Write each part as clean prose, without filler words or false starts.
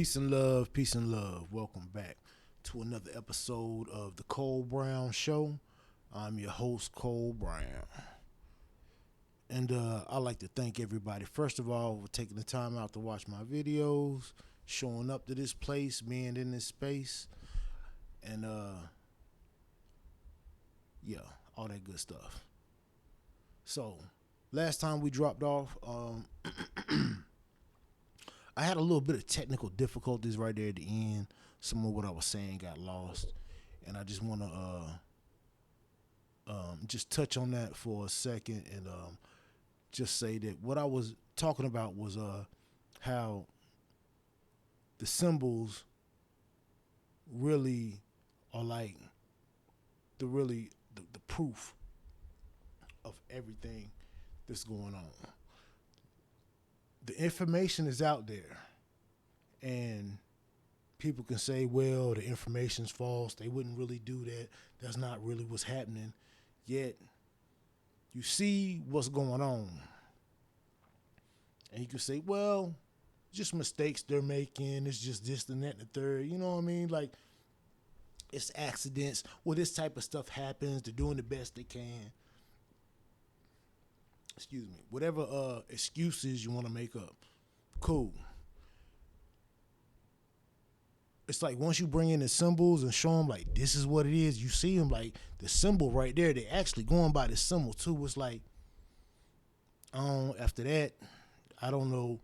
Peace and love, peace and love. Welcome back to another episode of the Cole Brown Show. I'm your host, Cole Brown. And I'd like to thank everybody, first of all, for taking the time out to watch my videos, showing up to this place, being in this space, and yeah, all that good stuff. So, last time we dropped off, I had a little bit of technical difficulties right there at the end. Some of what I was saying got lost, and I just want to just touch on that for a second and just say that what I was talking about was how the symbols really are like the proof of everything that's going on. The information is out there, and people can say, well, the information's false. They wouldn't really do that. That's not really what's happening. Yet, you see what's going on. And you can say, well, just mistakes they're making. It's just this and that and the third. You know what I mean? Like, it's accidents. Well, this type of stuff happens. They're doing the best they can. Excuse me. Whatever excuses you want to make up. Cool. It's like once you bring in the symbols and show them like this is what it is, you see them like the symbol right there. They actually going by the symbol too. It's like after that, I don't know.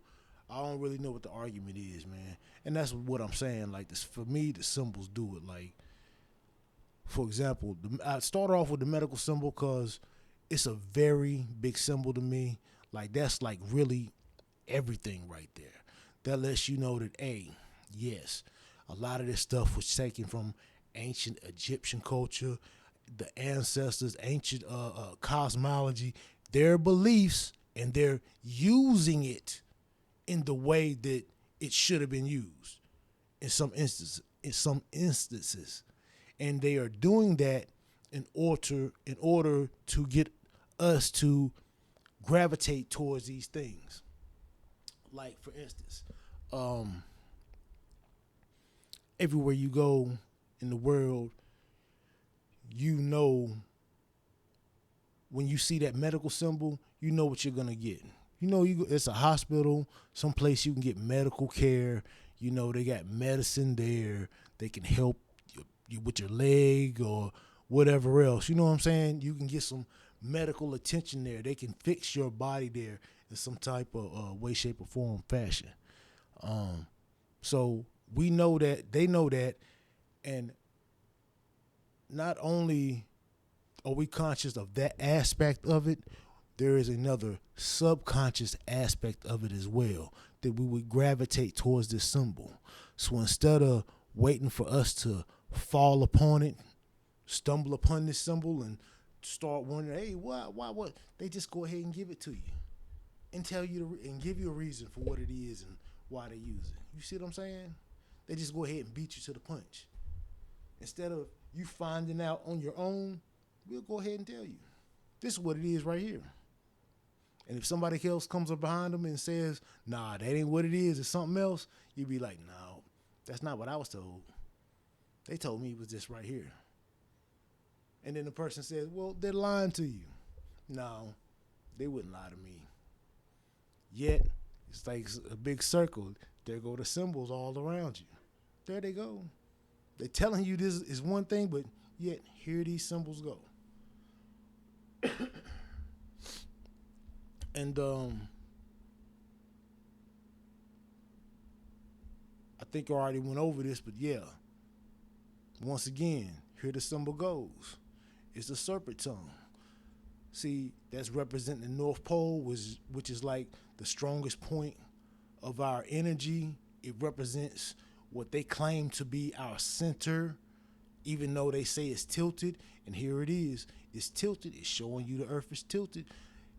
I don't really know what the argument is, man. And that's what I'm saying. Like this for me, the symbols do it. Like for example, I start off with the medical symbol because it's a very big symbol to me. Like that's like really everything right there. That lets you know that yes, a lot of this stuff was taken from ancient Egyptian culture, the ancestors, ancient cosmology, their beliefs, and they're using it in the way that it should have been used in some instances. And they are doing that in order to get us to gravitate towards these things. Like for instance, um, everywhere you go in the world, you know when you see that medical symbol, you know what you're gonna get. You know, it's a hospital, someplace you can get medical care. You know, they got medicine there. They can help you with your leg or whatever else. You know what I'm saying? You can get some medical attention there. They can fix your body there in some type of way, shape, or form, fashion. Um, so we know that they know that, and not only are we conscious of that aspect of it, there is another subconscious aspect of it as well that we would gravitate towards this symbol. So instead of waiting for us to fall upon it, stumble upon this symbol, and start wondering, hey, what? They just go ahead and give it to you and tell you and give you a reason for what it is and why they use it. You see what I'm saying? They just go ahead and beat you to the punch. Instead of you finding out on your own, we'll go ahead and tell you. This is what it is right here. And if somebody else comes up behind them and says, nah, that ain't what it is, it's something else, you'd be like, no, that's not what I was told. They told me it was this right here. And then the person says, well, they're lying to you. No, they wouldn't lie to me. Yet, it's like a big circle. There go the symbols all around you. There they go. They're telling you this is one thing, but yet here these symbols go. And I think I already went over this, but yeah. Once again, here the symbol goes. It's the serpent tongue. See, that's representing the North Pole, which is like the strongest point of our energy. It represents what they claim to be our center, even though they say it's tilted. And here it is. It's tilted. It's showing you the earth is tilted.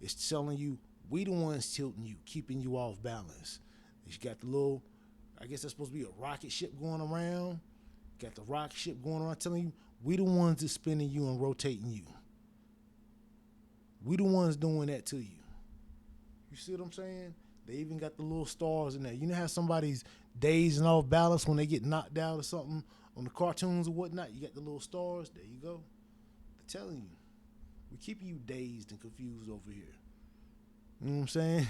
It's telling you we the ones tilting you, keeping you off balance. You got the little, I guess that's supposed to be a rocket ship going around. Got the rocket ship going around telling you we the ones that's spinning you and rotating you. We the ones doing that to you. You see what I'm saying? They even got the little stars in there. You know how somebody's dazed and off balance when they get knocked out or something on the cartoons or whatnot. You got the little stars. There you go. I'm telling you, we're keeping you dazed and confused over here. You know what I'm saying?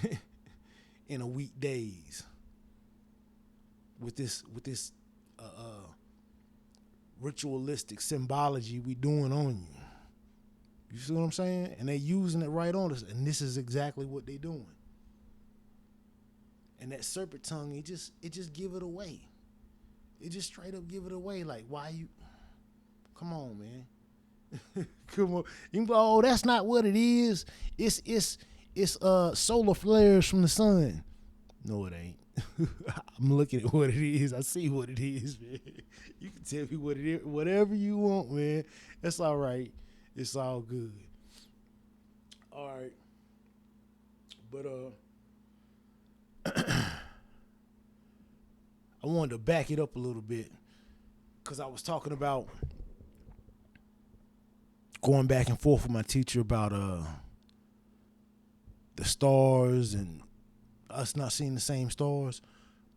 In a weekdays with this ritualistic symbology we doing on you. You see what I'm saying? And they using it right on us, and this is exactly what they doing. And that serpent tongue, it just give it away. It just straight up give it away. Like, why you? Come on, man. Come on. You can go, oh, that's not what it is. It's solar flares from the sun. No, it ain't. I'm looking at what it is. I see what it is, man. You can tell me what it is, whatever you want, man. That's all right. It's all good. All right. But I wanted to back it up a little bit because I was talking about going back and forth with my teacher about the stars and us not seeing the same stars.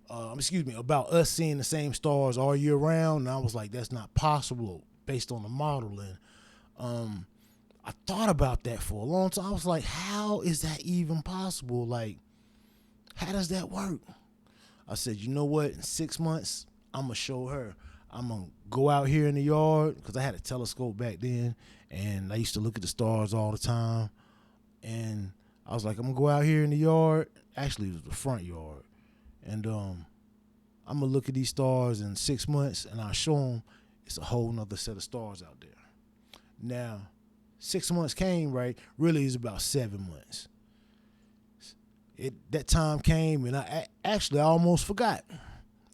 About us seeing the same stars all year round. And I was like, that's not possible based on the modeling. I thought about that for a long time. I was like, how is that even possible? Like, how does that work? I said, you know what? In 6 months, I'm going to show her. I'm going to go out here in the yard because I had a telescope back then, and I used to look at the stars all the time. And I was like, I'm going to go out here in the yard. Actually, it was the front yard. And I'm going to look at these stars in 6 months, and I'll show them it's a whole nother set of stars out there. Now, 6 months came, right? Really, it's about 7 months. That time came, and I almost forgot.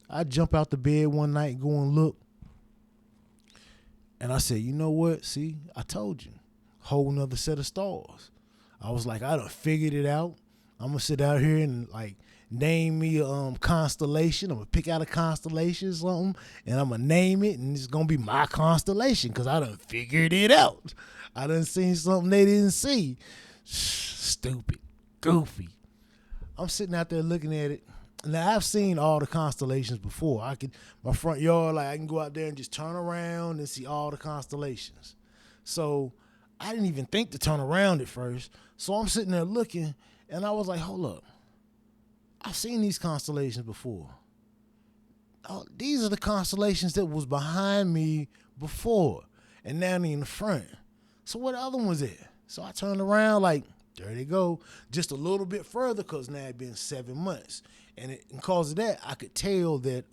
I jump out the bed one night and go and look. And I said, you know what? See, I told you. Whole nother set of stars. I was like, I done figured it out. I'm going to sit out here and, like, name me a constellation. I'm going to pick out a constellation or something, and I'm going to name it, and it's going to be my constellation because I done figured it out. I done seen something they didn't see. Stupid. Goofy. I'm sitting out there looking at it. Now, I've seen all the constellations before. My front yard, like, I can go out there and just turn around and see all the constellations. So I didn't even think to turn around at first. So I'm sitting there looking, and I was like, hold up. I've seen these constellations before. Oh, these are the constellations that was behind me before, and now they're in the front. So what other one was it? So I turned around like, there they go, just a little bit further because now it been 7 months. And because of that, I could tell that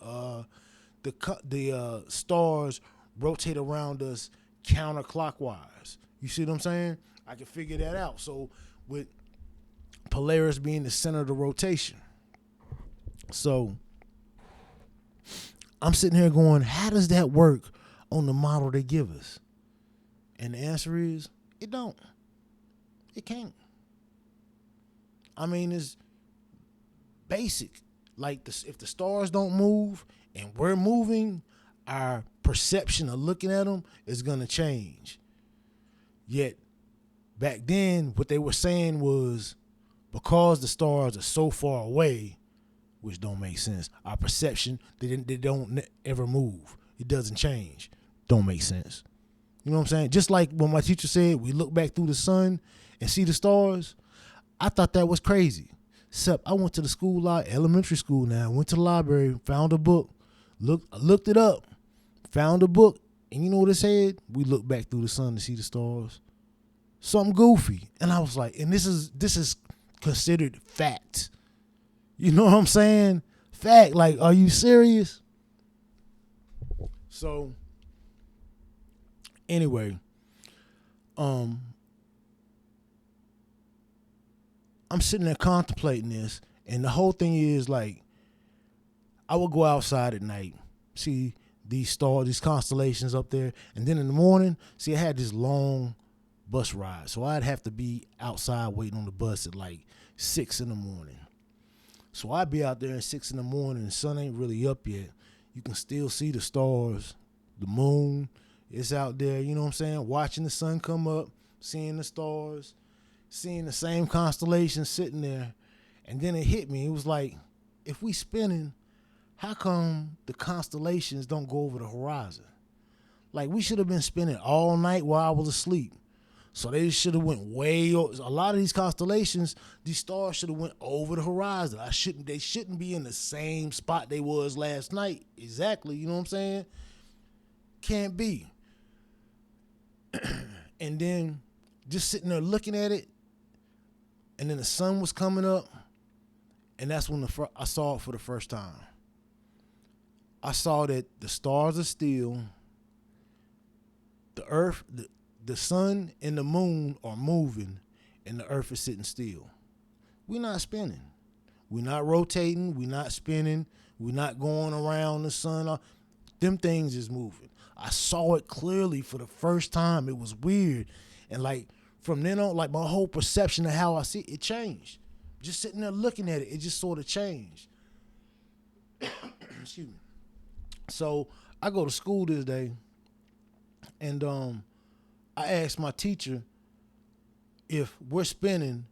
the stars rotate around us counterclockwise. You see what I'm saying? I could figure that out. So with Polaris being the center of the rotation. So I'm sitting here going, how does that work on the model they give us? And the answer is, it don't. It can't. I mean, it's basic. Like, if the stars don't move and we're moving, our perception of looking at them is going to change. Yet, back then, what they were saying was, because the stars are so far away, which don't make sense, our perception, they don't ever move. It doesn't change. Don't make sense. You know what I'm saying? Just like when my teacher said we look back through the sun and see the stars, I thought that was crazy. Except I went to the school, elementary school now, went to the library, found a book, looked it up, found a book, and you know what it said? We look back through the sun to see the stars. Something goofy. And I was like, and this is considered fact. You know what I'm saying? Fact. Like, are you serious? So, anyway, I'm sitting there contemplating this, and the whole thing is, like, I would go outside at night, see these stars, these constellations up there, and then in the morning, see, I had this long bus ride, so I'd have to be outside waiting on the bus at like 6 in the morning. So I'd be out there at 6 in the morning, the sun ain't really up yet. You can still see the stars, the moon, it's out there, you know what I'm saying, watching the sun come up, seeing the stars, seeing the same constellation sitting there. And then it hit me. It was like, if we spinning, How come the constellations don't go over the horizon? Like, we should have been spending all night while I was asleep. So they should have went way over. A lot of these constellations, these stars should have went over the horizon. They shouldn't be in the same spot they was last night. Exactly, you know what I'm saying? Can't be. And then just sitting there looking at it, and then the sun was coming up, and that's when I saw it for the first time. I saw that the stars are still, the earth, the sun and the moon are moving, and the earth is sitting still. We're not spinning. We're not rotating. We're not spinning. We're not going around the sun. Them things is moving. I saw it clearly for the first time. It was weird. And like from then on, like my whole perception of how I see it changed. Just sitting there looking at it, it just sort of changed. Excuse me. So I go to school this day, and I asked my teacher, if we're spinning,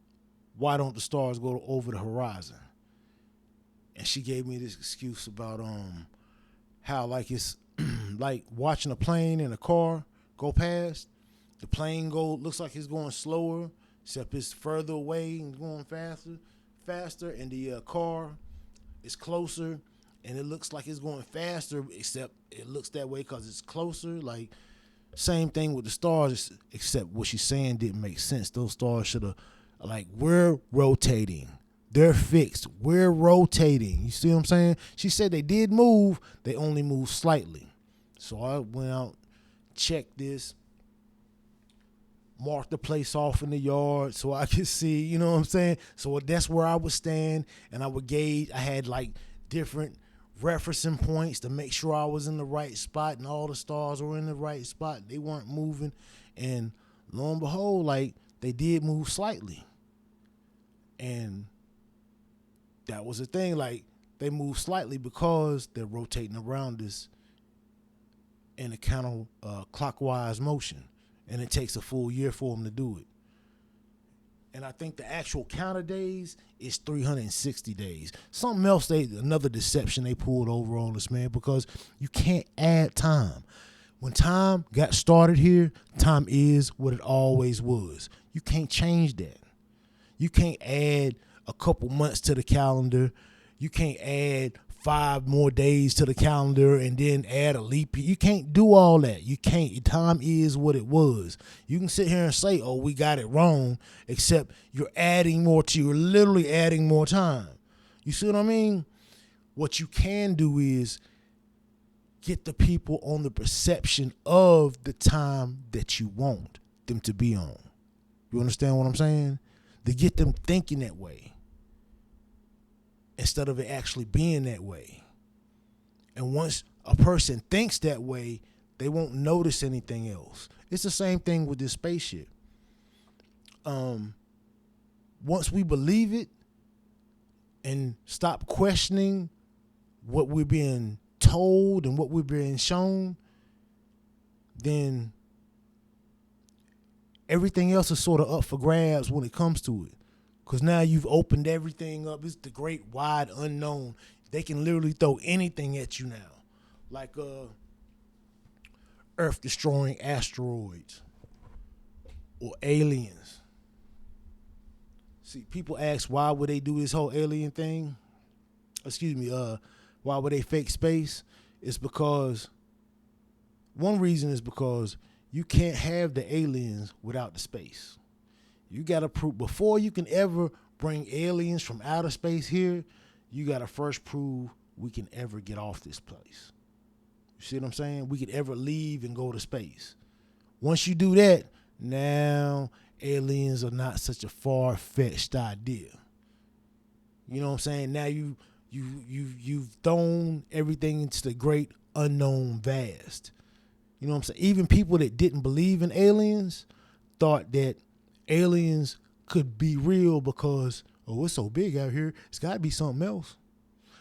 why don't the stars go over the horizon? And she gave me this excuse about how like it's like watching a plane and a car go past. The plane looks like it's going slower, except it's further away and going faster, and the car is closer, and it looks like it's going faster, except it looks that way because it's closer. Like, same thing with the stars, except what she's saying didn't make sense. Those stars should have, like, we're rotating. They're fixed. We're rotating. You see what I'm saying? She said they did move. They only moved slightly. So I went out, checked this, marked the place off in the yard so I could see, you know what I'm saying? So that's where I would stand, and I would gauge. I had, like, different referencing points to make sure I was in the right spot, and all the stars were in the right spot. They weren't moving. And lo and behold, like, they did move slightly. And that was the thing. Like, they move slightly because they're rotating around us in a counter-clockwise motion. And it takes a full year for them to do it. And I think the actual count of days is 360 days. Something else, another deception they pulled over on us, man, because you can't add time. When time got started here, time is what it always was. You can't change that. You can't add a couple months to the calendar. You can't add 5 more days to the calendar and then add a leap year. You can't do all that. You can't. Time is what it was. You can sit here and say, oh, we got it wrong, except you're literally adding more time. You see what I mean? What you can do is get the people on the perception of the time that you want them to be on. You understand what I'm saying? To get them thinking that way, instead of it actually being that way. And once a person thinks that way, they won't notice anything else. It's the same thing with this spaceship. Once we believe it and stop questioning what we're being told and what we're being shown, then everything else is sort of up for grabs when it comes to it. Because now you've opened everything up. It's the great wide unknown. They can literally throw anything at you now. Like Earth-destroying asteroids or aliens. See, people ask, why would they do this whole alien thing? Why would they fake space? It's because, one reason is because you can't have the aliens without the space. You got to prove, before you can ever bring aliens from outer space here, you got to first prove we can ever get off this place. You see what I'm saying? We could ever leave and go to space. Once you do that, now aliens are not such a far-fetched idea. You know what I'm saying? Now you've thrown everything into the great unknown vast. You know what I'm saying? Even people that didn't believe in aliens thought that aliens could be real because, oh, it's so big out here, it's got to be something else.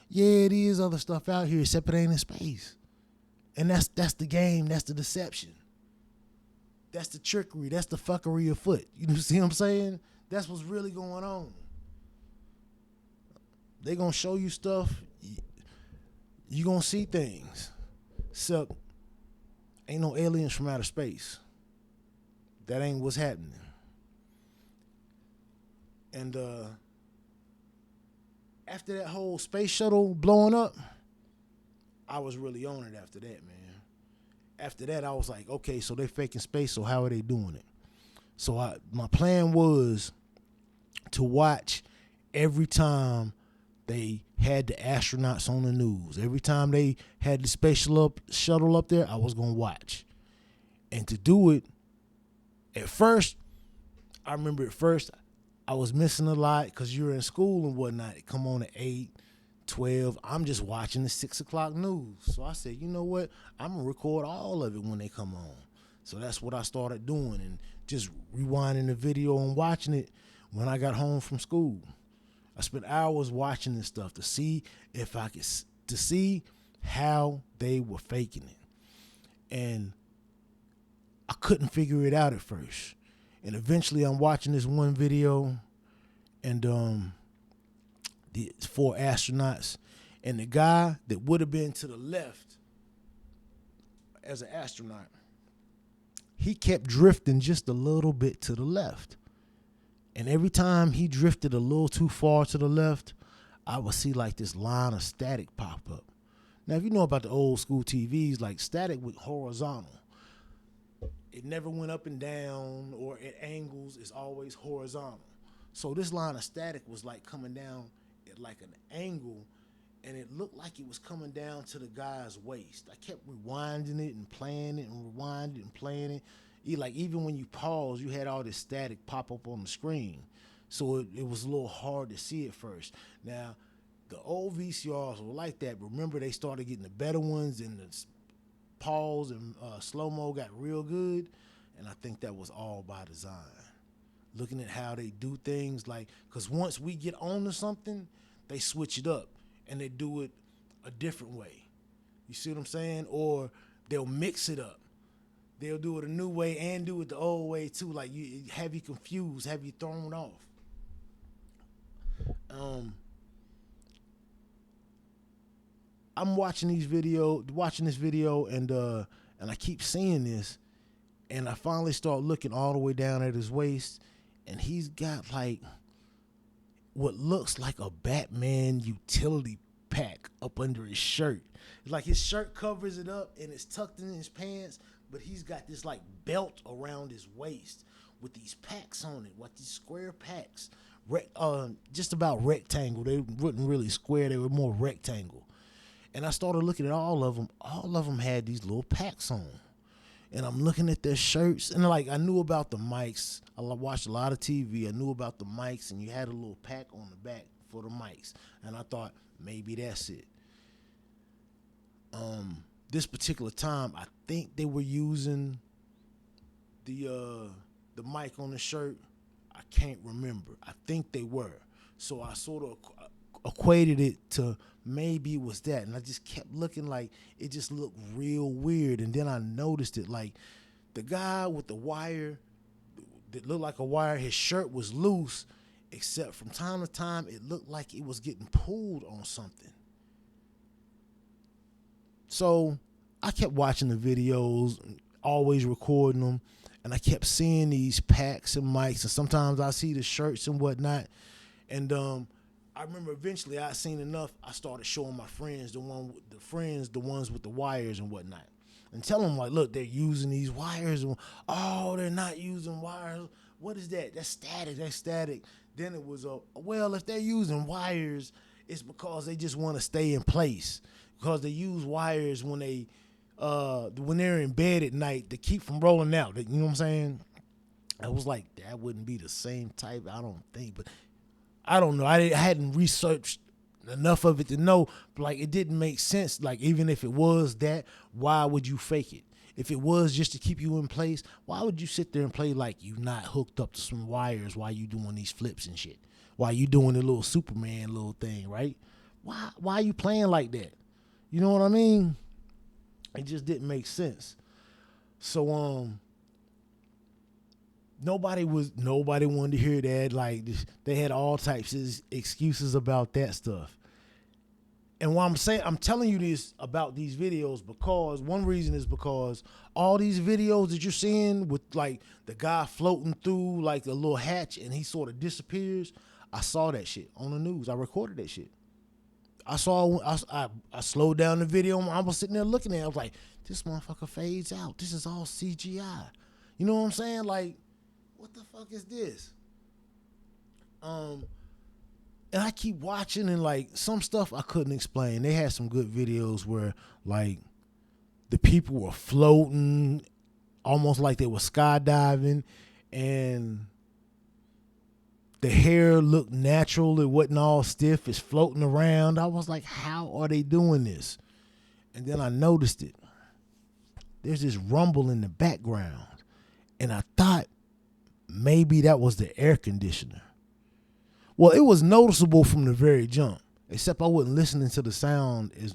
Yeah, it is other stuff out here, except it ain't in space. And that's the game. That's the deception. That's the trickery. That's the fuckery afoot. You see what I'm saying? That's what's really going on. They gonna show you stuff. you gonna see things. Except ain't no aliens from outer space. That ain't what's happening. And after that whole space shuttle blowing up, I was really on it after that, man. After that, I was like, okay, so they faking space, so how are they doing it? So my plan was to watch every time they had the astronauts on the news. Every time they had the space shuttle up there, I was going to watch. And to do it, at first, I remember at first, I was missing a lot because you're in school and whatnot. It come on at 8, 12. I'm just watching the 6 o'clock news. So I said, you know what? I'm going to record all of it when they come on. So that's what I started doing and just rewinding the video and watching it when I got home from school. I spent hours watching this stuff to see if I could, to see how they were faking it. And I couldn't figure it out at first. And eventually I'm watching this one video and the 4 astronauts and the guy that would have been to the left as an astronaut, he kept drifting just a little bit to the left. And every time he drifted a little too far to the left, I would see like this line of static pop up. Now, if you know about the old school TVs, like static was horizontal. It never went up and down or at angles. It's always horizontal. So this line of static was like coming down at like an angle, and it looked like it was coming down to the guy's waist. I kept rewinding it and playing it and rewinding it and playing it. Like even when you pause, you had all this static pop up on the screen. So it was a little hard to see at first. Now, the old VCRs were like that. Remember, they started getting the better ones, and the pause and slow-mo got real good. And I think that was all by design. Looking at how they do things, like, because once we get on to something, they switch it up and they do it a different way. You see what I'm saying? Or they'll mix it up. They'll do it a new way and do it the old way too. Like have you confused, have you thrown off. I'm watching this video, and I keep seeing this, and I finally start looking all the way down at his waist, and he's got like what looks like a Batman utility pack up under his shirt. It's like his shirt covers it up and it's tucked in his pants, but he's got this like belt around his waist with these packs on it, what these square packs, just about rectangle. They weren't really square; they were more rectangle. And I started looking at all of them. All of them had these little packs on. And I'm looking at their shirts, and like I knew about the mics. I watched a lot of TV. I knew about the mics, and you had a little pack on the back for the mics. And I thought maybe that's it. This particular time, I think they were using the mic on the shirt. I can't remember. I think they were. So I sort of equated it to maybe it was that, and I just kept looking, like it just looked real weird. And then I noticed it, like the guy with the wire that looked like a wire, his shirt was loose, except from time to time it looked like it was getting pulled on something. So I kept watching the videos, always recording them, and I kept seeing these packs and mics, and sometimes I see the shirts and whatnot. And I remember eventually I seen enough. I started showing my friends, the ones with the wires and whatnot, and tell them like, look, they're using these wires. And, oh, they're not using wires. What is that? That's static. That's static. Then it was well, if they're using wires, it's because they just want to stay in place. Because they use wires when they're in bed at night to keep from rolling out. You know what I'm saying? I was like, that wouldn't be the same type. I don't think, but I don't know. I hadn't researched enough of it to know. But like, it didn't make sense. Like, even if it was that, why would you fake it? If it was just to keep you in place, why would you sit there and play like you not hooked up to some wires while you doing these flips and shit? While you doing the little Superman little thing, right? Why are you playing like that? You know what I mean? It just didn't make sense. So nobody wanted to hear that. Like, they had all types of excuses about that stuff. And what I'm telling you this about these videos because one reason is because all these videos that you're seeing with like the guy floating through like a little hatch and he sort of disappears. I saw that shit on the news. I recorded that shit. I slowed down the video. I was sitting there looking at it. I was like, this motherfucker fades out. This is all CGI. You know what I'm saying? Like, what the fuck is this? And I keep watching and like some stuff I couldn't explain. They had some good videos where like the people were floating almost like they were skydiving and the hair looked natural. It wasn't all stiff. It's floating around. I was like, how are they doing this? And then I noticed it. There's this rumble in the background. And I thought maybe that was the air conditioner. Well, it was noticeable from the very jump, except I wasn't listening to the sound is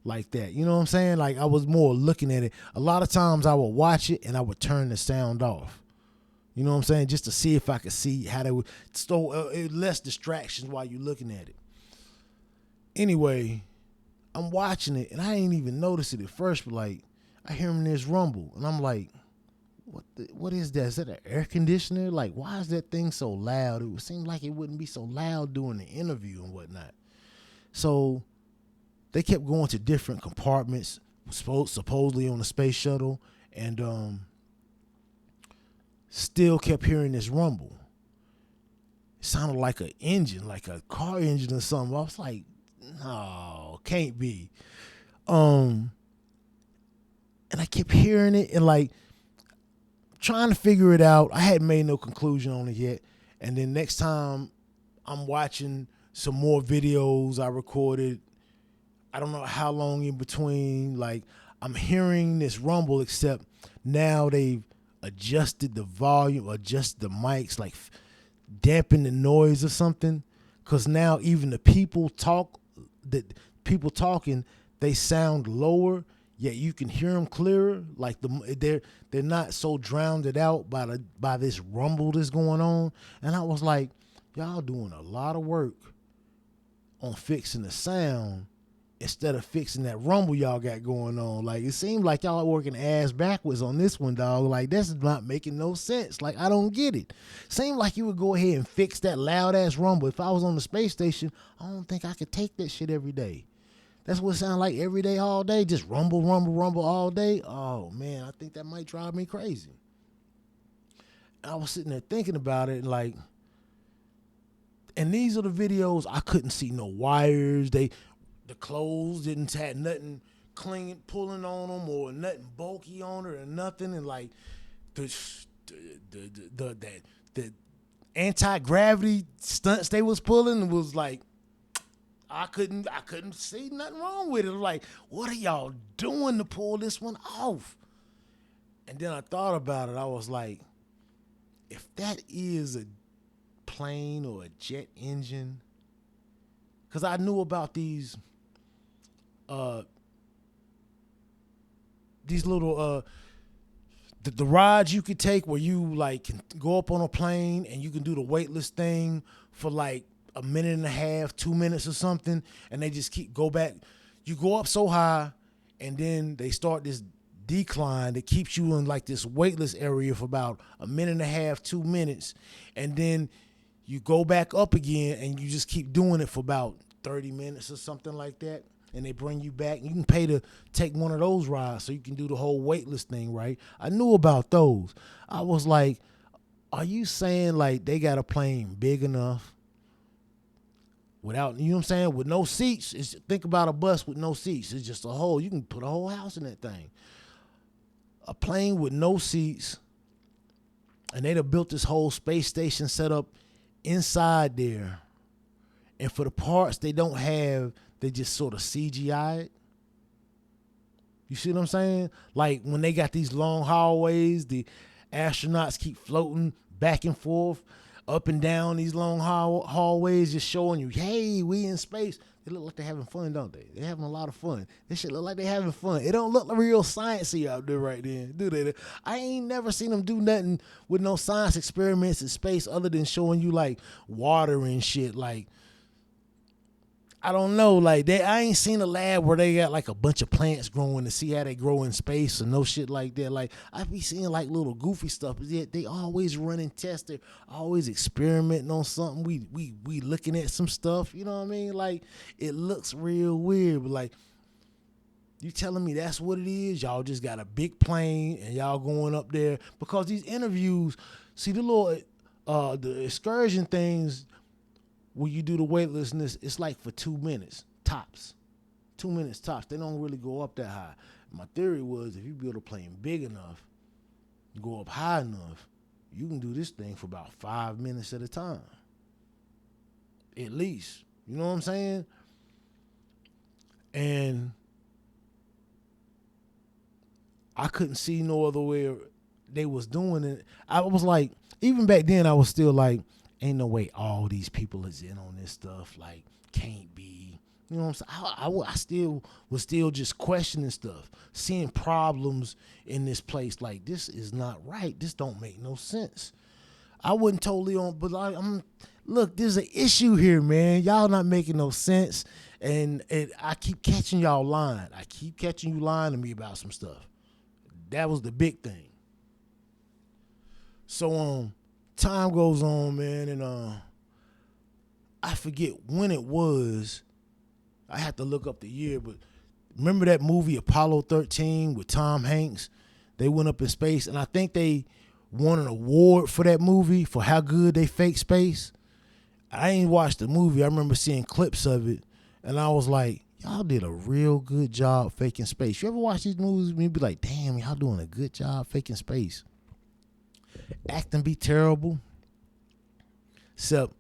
like that. You know what I'm saying? Like I was more looking at it. A lot of times I would watch it and I would turn the sound off. You know what I'm saying? Just to see if I could see how they would. So less distractions while you're looking at it. Anyway, I'm watching it and I ain't even notice it at first, but like I hear him this rumble and I'm like, what is that? Is that an air conditioner? Like, why is that thing so loud? It would seem like it wouldn't be so loud during the interview and whatnot. So they kept going to different compartments, supposedly on the space shuttle, and still kept hearing this rumble. It sounded like an engine, like a car engine or something. I was like, no, can't be. And I kept hearing it and like, trying to figure it out. I hadn't made no conclusion on it yet. And then next time I'm watching some more videos I recorded, I don't know how long in between, like I'm hearing this rumble, except now they've adjusted the volume, adjusted the mics, like dampen the noise or something. Cause now even the people talking, they sound lower. Yet you can hear them clearer, like they're not so drowned out by this rumble that's going on. And I was like, y'all doing a lot of work on fixing the sound instead of fixing that rumble y'all got going on. Like it seemed like y'all are working ass backwards on this one, dog. Like this is not making no sense. Like I don't get it. Seemed like you would go ahead and fix that loud ass rumble. If I was on the space station, I don't think I could take that shit every day. That's what it sounds like every day, all day. Just rumble, rumble, rumble all day. Oh, man, I think that might drive me crazy. I was sitting there thinking about it, and these are the videos. I couldn't see no wires. The clothes didn't have nothing clinging, pulling on them, or nothing bulky on it, or nothing. And like the anti-gravity stunts they was pulling was like, I couldn't see nothing wrong with it. Like, what are y'all doing to pull this one off? And then I thought about it. I was like, if that is a plane or a jet engine, because I knew about these little the rides you could take where you like can go up on a plane and you can do the weightless thing for like a minute and a half, 2 minutes or something, and they just go back. You go up so high, and then they start this decline that keeps you in like this weightless area for about a minute and a half, 2 minutes, and then you go back up again, and you just keep doing it for about 30 minutes or something like that, and they bring you back. You can pay to take one of those rides so you can do the whole weightless thing, right? I knew about those. I was like, are you saying like they got a plane big enough without, you know what I'm saying, with no seats? Think about a bus with no seats. It's just a hole. You can put a whole house in that thing. A plane with no seats, and they'd have built this whole space station set up inside there. And for the parts they don't have, they just sort of CGI it. You see what I'm saying? Like when they got these long hallways, the astronauts keep floating back and forth, up and down these long hallways, just showing you, hey, we in space. They look like they're having fun, don't they? They're having a lot of fun. This shit look like they're having fun. It don't look real sciencey out there right then, do they? I ain't never seen them do nothing with no science experiments in space other than showing you like water and shit. Like, I don't know, like I ain't seen a lab where they got like a bunch of plants growing to see how they grow in space or no shit like that. Like I be seeing like little goofy stuff, but yet they always running tests. They're always experimenting on something. We looking at some stuff. You know what I mean? Like it looks real weird, but like you telling me that's what it is? Y'all just got a big plane and y'all going up there because these interviews. See the little the excursion things. When you do the weightlessness, it's like for 2 minutes tops. 2 minutes tops. They don't really go up that high. My theory was if you build a plane big enough, go up high enough, you can do this thing for about 5 minutes at a time. At least. You know what I'm saying? And I couldn't see no other way they was doing it. I was like, even back then I was still like, ain't no way all these people is in on this stuff. Like, can't be. You know what I'm saying? I still was just questioning stuff, seeing problems in this place. Like, this is not right. This don't make no sense. I wasn't totally on, but like, look, there's an issue here, man. Y'all not making no sense. And I keep catching y'all lying. I keep catching you lying to me about some stuff. That was the big thing. So, time goes on, man, and I forget when it was. I had to look up the year, but remember that movie Apollo 13 with Tom Hanks? They went up in space, and I think they won an award for that movie for how good they faked space. I ain't watched the movie. I remember seeing clips of it, and I was like, y'all did a real good job faking space. You ever watch these movies and you be like, damn, y'all doing a good job faking space. Acting be terrible. Except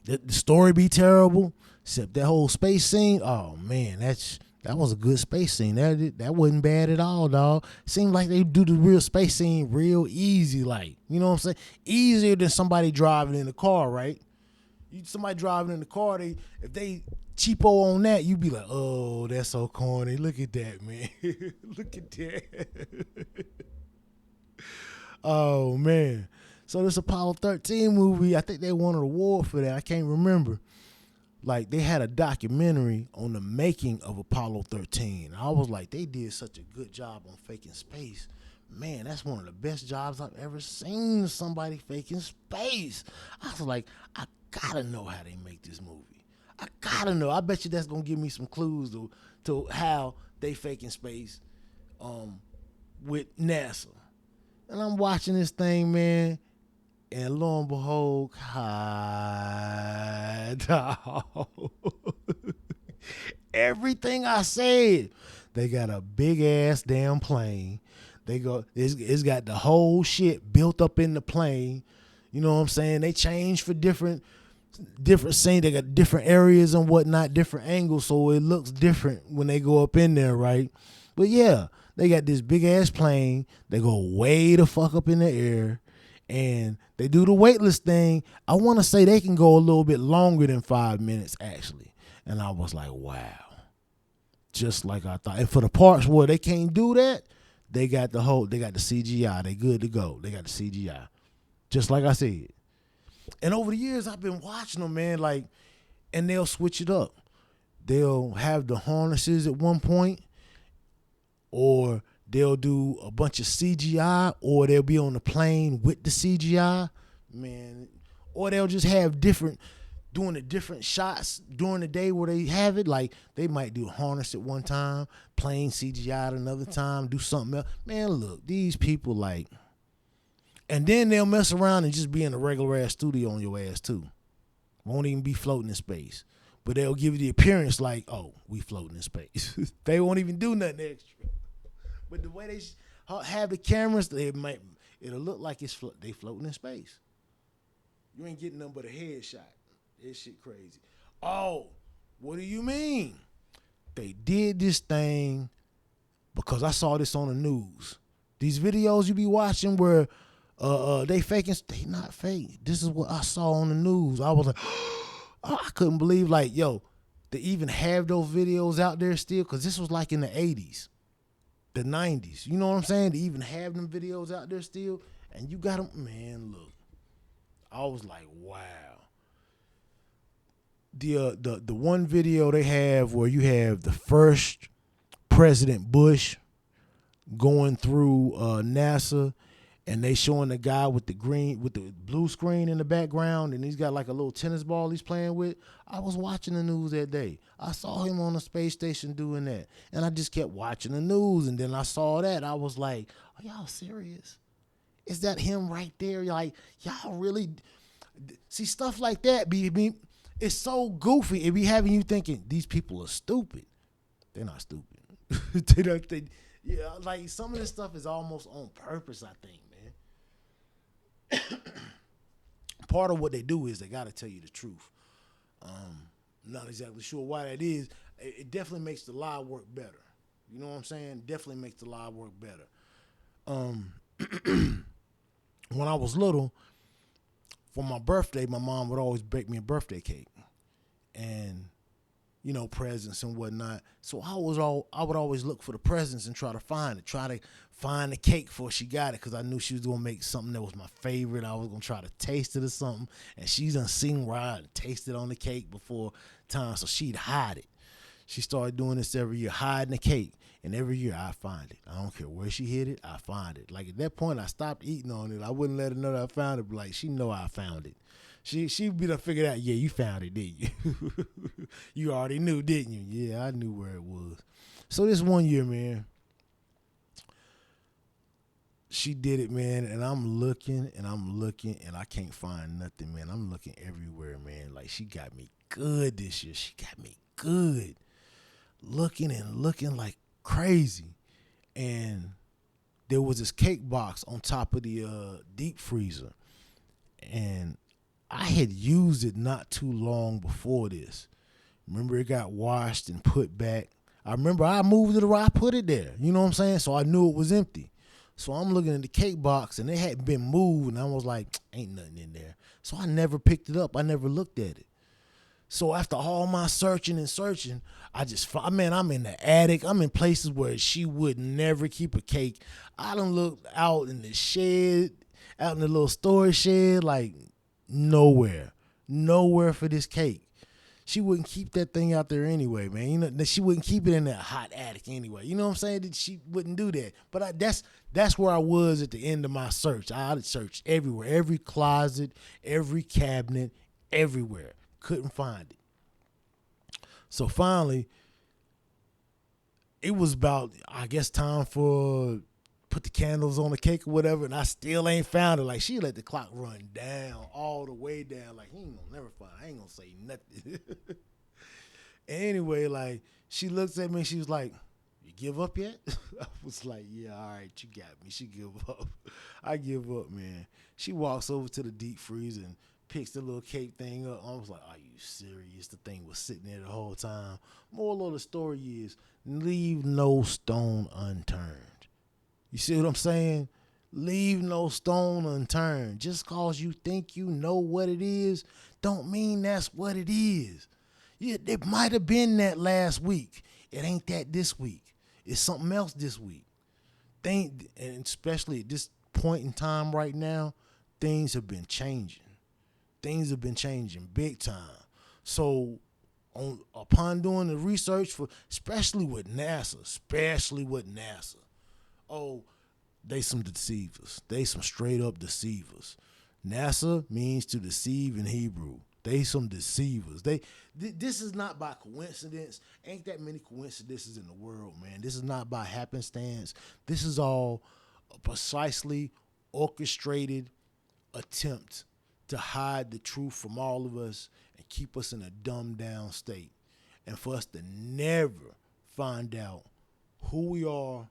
the story be terrible. Except that whole space scene. Oh man, that was a good space scene. That wasn't bad at all, dog. Seemed like they do the real space scene real easy, like, you know what I'm saying? Easier than somebody driving in the car, right? Somebody driving in the car, if they cheapo on that, you be like, oh, that's so corny. Look at that, man. Look at that. Oh man. So this Apollo 13 movie, I think they won an award for that. I can't remember. Like they had a documentary on the making of Apollo 13. I was like, they did such a good job on faking space. Man, that's one of the best jobs I've ever seen, somebody faking space. I was like, I gotta know how they make this movie. I gotta know. I bet you that's gonna give me some clues to how they faking space with NASA. And I'm watching this thing, man, and lo and behold, everything I said, they got a big ass damn plane. It's got the whole shit built up in the plane. You know what I'm saying? They change for different scenes. They got different areas and whatnot, different angles, so it looks different when they go up in there, right? But yeah, they got this big ass plane. They go way the fuck up in the air, and they do the weightless thing. I want to say they can go a little bit longer than 5 minutes actually, and I was like, wow, just like I thought. And for the parts where they can't do that, they got the CGI. They good to go. They got the CGI, just like I said. And over the years, I've been watching them, man. Like, and they'll switch it up. They'll have the harnesses at one point, or they'll do a bunch of CGI, or they'll be on the plane with the CGI, man. Or they'll just have doing the different shots during the day where they have it. Like, they might do a harness at one time, plane CGI at another time, do something else. Man, look, these people, like, and then they'll mess around and just be in a regular ass studio on your ass too. Won't even be floating in space. But they'll give you the appearance like, oh, we floating in space. They won't even do nothing extra. But the way they have the cameras, it'll look like they floating in space. You ain't getting nothing but a headshot. This shit crazy. Oh, what do you mean? They did this thing because I saw this on the news. These videos you be watching where they faking, they not fake. This is what I saw on the news. I was like, I couldn't believe, like, yo, they even have those videos out there still, because this was like in the 80s, the 90s. You know what I'm saying? They even have them videos out there still, and you got them. Man, look, I was like, wow. The one video they have where you have the first President Bush going through NASA, and they showing the guy with the blue screen in the background, and he's got like a little tennis ball he's playing with. I was watching the news that day. I saw him on the space station doing that, and I just kept watching the news, and then I saw that. I was like, are y'all serious? Is that him right there? Like, y'all really see stuff like that it's so goofy. It be having you thinking these people are stupid. They're not stupid. they don't think Yeah, like some of this stuff is almost on purpose, I think, man. Part of what they do is they got to tell you the truth. Not exactly sure why that is. It definitely makes the lie work better. You know what I'm saying? Definitely makes the lie work better. When I was little, for my birthday, my mom would always bake me a birthday cake, and presents and whatnot. So I would always look for the presents and try to find the cake before she got it, because I knew she was gonna make something that was my favorite. I was gonna try to taste it or something, and she's done seen where I tasted on the cake before time, so she'd hide it. She started doing this every year, hiding the cake, and every year I find it. I don't care where she hid it, I find it. Like at that point, I stopped eating on it. I wouldn't let her know that I found it, but like she know I found it. She'd be done figured out, yeah, you found it, didn't you? You already knew, didn't you? Yeah, I knew where it was. So this one year, man, she did it, man, and I'm looking, and I can't find nothing, man. I'm looking everywhere, man. Like she got me good this year. She got me good. Looking and looking like crazy. And there was this cake box on top of the deep freezer. And I had used it not too long before this. Remember, it got washed and put back. I remember I moved it around, I put it there. You know what I'm saying? So I knew it was empty. So I'm looking at the cake box, and it hadn't been moved, and I was like, ain't nothing in there. So I never picked it up. I never looked at it. So after all my searching and searching, I'm in the attic. I'm in places where she would never keep a cake. I done looked out in the shed, out in the little storage shed, like nowhere for this cake. She wouldn't keep that thing out there anyway, man. She wouldn't keep it in that hot attic anyway. You know what I'm saying? She wouldn't do that. But that's where I was at the end of my search. I had searched everywhere, every closet, every cabinet, everywhere. Couldn't find it. So finally, it was about, I guess, time for put the candles on the cake or whatever, and I still ain't found it. Like, she let the clock run down, all the way down. Like, he ain't gonna never find it. I ain't gonna say nothing. Anyway, like, she looks at me and she was like, you give up yet? I was like, yeah, all right, you got me. She give up. I give up, man. She walks over to the deep freezer and picks the little cake thing up. I was like, are you serious? The thing was sitting there the whole time. Moral of the story is, leave no stone unturned. You see what I'm saying? Leave no stone unturned. Just cause you think you know what it is, don't mean that's what it is. Yeah, it might have been that last week. It ain't that this week. It's something else this week. And especially at this point in time right now, things have been changing. Things have been changing big time. So upon doing the research especially with NASA, oh, they some deceivers. They some straight up deceivers. NASA means to deceive in Hebrew. They some deceivers. This is not by coincidence. Ain't that many coincidences in the world, man. This is not by happenstance. This is all a precisely orchestrated attempt to hide the truth from all of us and keep us in a dumbed down state, and for us to never find out who we are,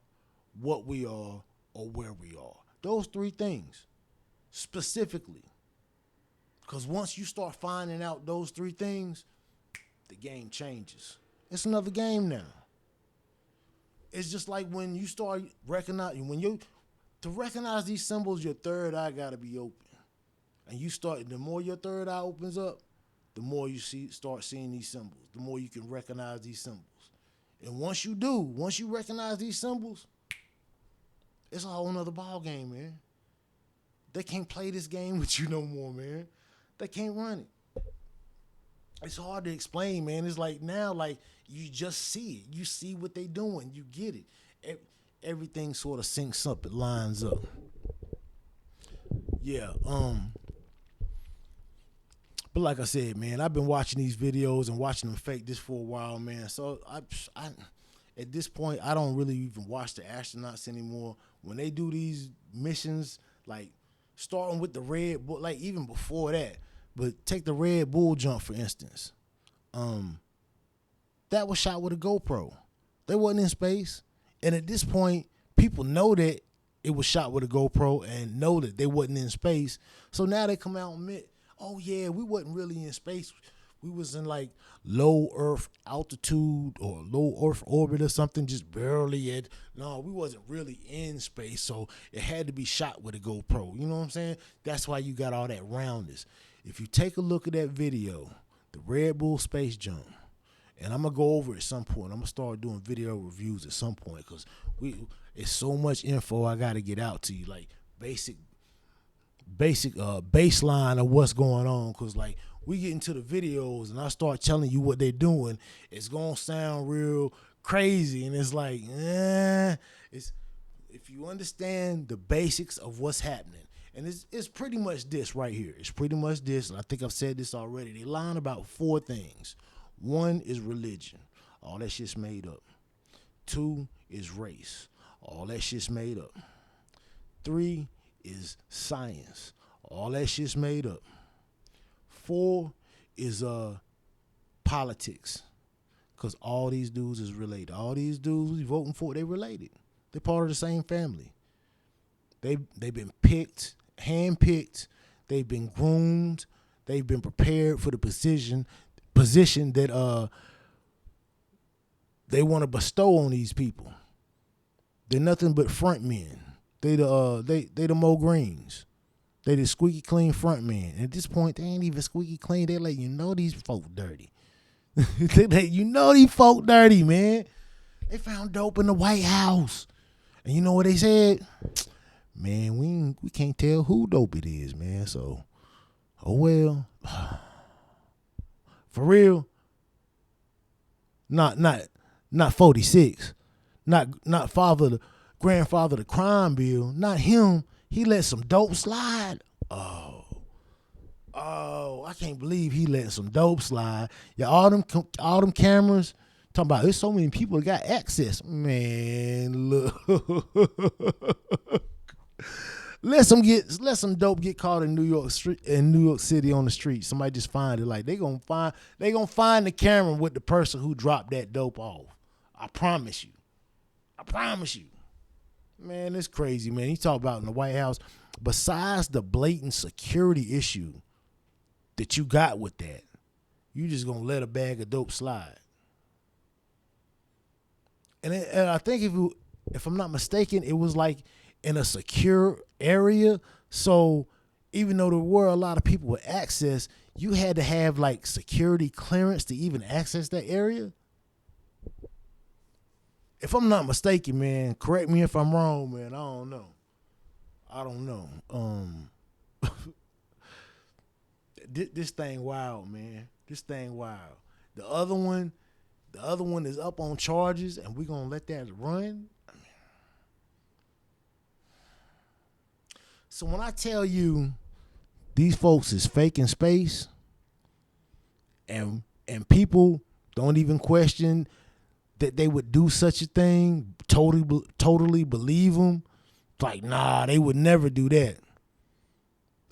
what we are, or where we are. Those three things specifically. Because once you start finding out those three things, the game changes. It's another game now. It's just like when you start recognizing, to recognize these symbols, your third eye got to be open. And the more your third eye opens up, the more you start seeing these symbols, the more you can recognize these symbols. And once you recognize these symbols, it's a whole nother ball game, man. They can't play this game with you no more, man. They can't run it. It's hard to explain, man. It's like now, like you just see it. You see what they doing. You get it. Everything sort of syncs up. It lines up. Yeah. But like I said, man, I've been watching these videos and watching them fake this for a while, man. So I at this point, I don't really even watch the astronauts anymore. When they do these missions, like starting with the Red Bull, like even before that, but take the Red Bull jump for instance. Um, that was shot with a GoPro. They wasn't in space, and at this point, people know that it was shot with a GoPro and know that they wasn't in space. So now they come out and admit, oh yeah, we wasn't really in space. We was in like low Earth altitude or low Earth orbit or something, just barely at. No, we wasn't really in space, so it had to be shot with a GoPro. You know what I'm saying? That's why you got all that roundness. If you take a look at that video, the Red Bull space jump, and I'm gonna go over it at some point. I'm gonna start doing video reviews at some point because it's so much info I gotta get out to you, like basic baseline of what's going on. Because like we get into the videos and I start telling you what they're doing, it's gonna sound real crazy, and it's like, it's if you understand the basics of what's happening. And it's pretty much this right here. It's pretty much this, and I think I've said this already. They line about four things. One is religion. All that shit's made up. Two is race. All that shit's made up. Three is science. All that shit's made up. Four is politics. Cause all these dudes is related. All these dudes we voting for, they related. They're part of the same family. They've been picked, handpicked, they've been groomed, they've been prepared for the position that they want to bestow on these people. They're nothing but front men. They the Mo Greens. They the squeaky clean front men. At this point, they ain't even squeaky clean. They let you know these folk dirty. They let you know these folk dirty, man. They found dope in the White House. And you know what they said? Man, we can't tell who dope it is, man. So, oh well. For real. Not 46. Not grandfather of the crime bill. Not him. He let some dope slide. Oh, I can't believe he let some dope slide. Yeah, all them cameras. Talking about there's so many people that got access. Man, look. Let some dope get caught in New York City on the street. Somebody just find it. Like they gonna find the camera with the person who dropped that dope off. I promise you. Man, it's crazy, man. He talk about in the White House. Besides the blatant security issue that you got with that, you just gonna let a bag of dope slide. And I think if I'm not mistaken, it was like in a secure area. So even though there were a lot of people with access, you had to have like security clearance to even access that area. If I'm not mistaken, man, correct me if I'm wrong, man. I don't know. This thing wild, man. This thing wild. The other one is up on charges, and we're gonna let that run. So when I tell you these folks is faking space, and people don't even question that they would do such a thing, totally believe them, like, nah, they would never do that.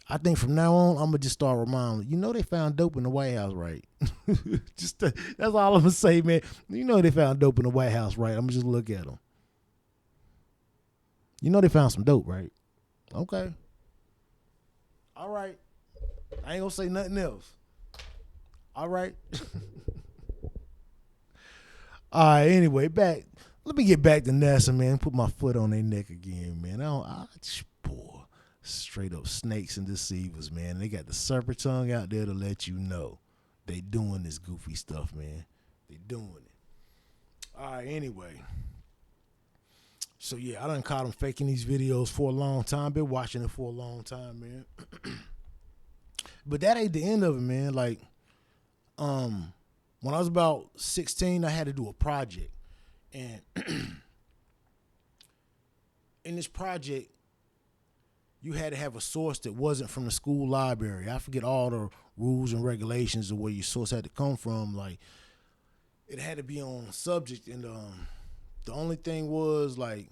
I think from now on, I'm going to just start reminding them, they found dope in the White House, right? That's all I'm going to say, man. They found dope in the White House, right? I'm going to just look at them. They found some dope, right? Okay. All right. I ain't going to say nothing else. All right. All right, anyway, let me get back to NASA, man. Put my foot on their neck again, man. Boy, straight up snakes and deceivers, man. They got the serpent tongue out there to let you know they doing this goofy stuff, man. They doing it. All right, anyway. So, yeah, I done caught them faking these videos for a long time. Been watching it for a long time, man. But that ain't the end of it, man. Like, Um, when I was about 16, I had to do a project, and in this project, you had to have a source that wasn't from the school library. I forget all the rules and regulations of where your source had to come from. Like, it had to be on subject, and the only thing was like,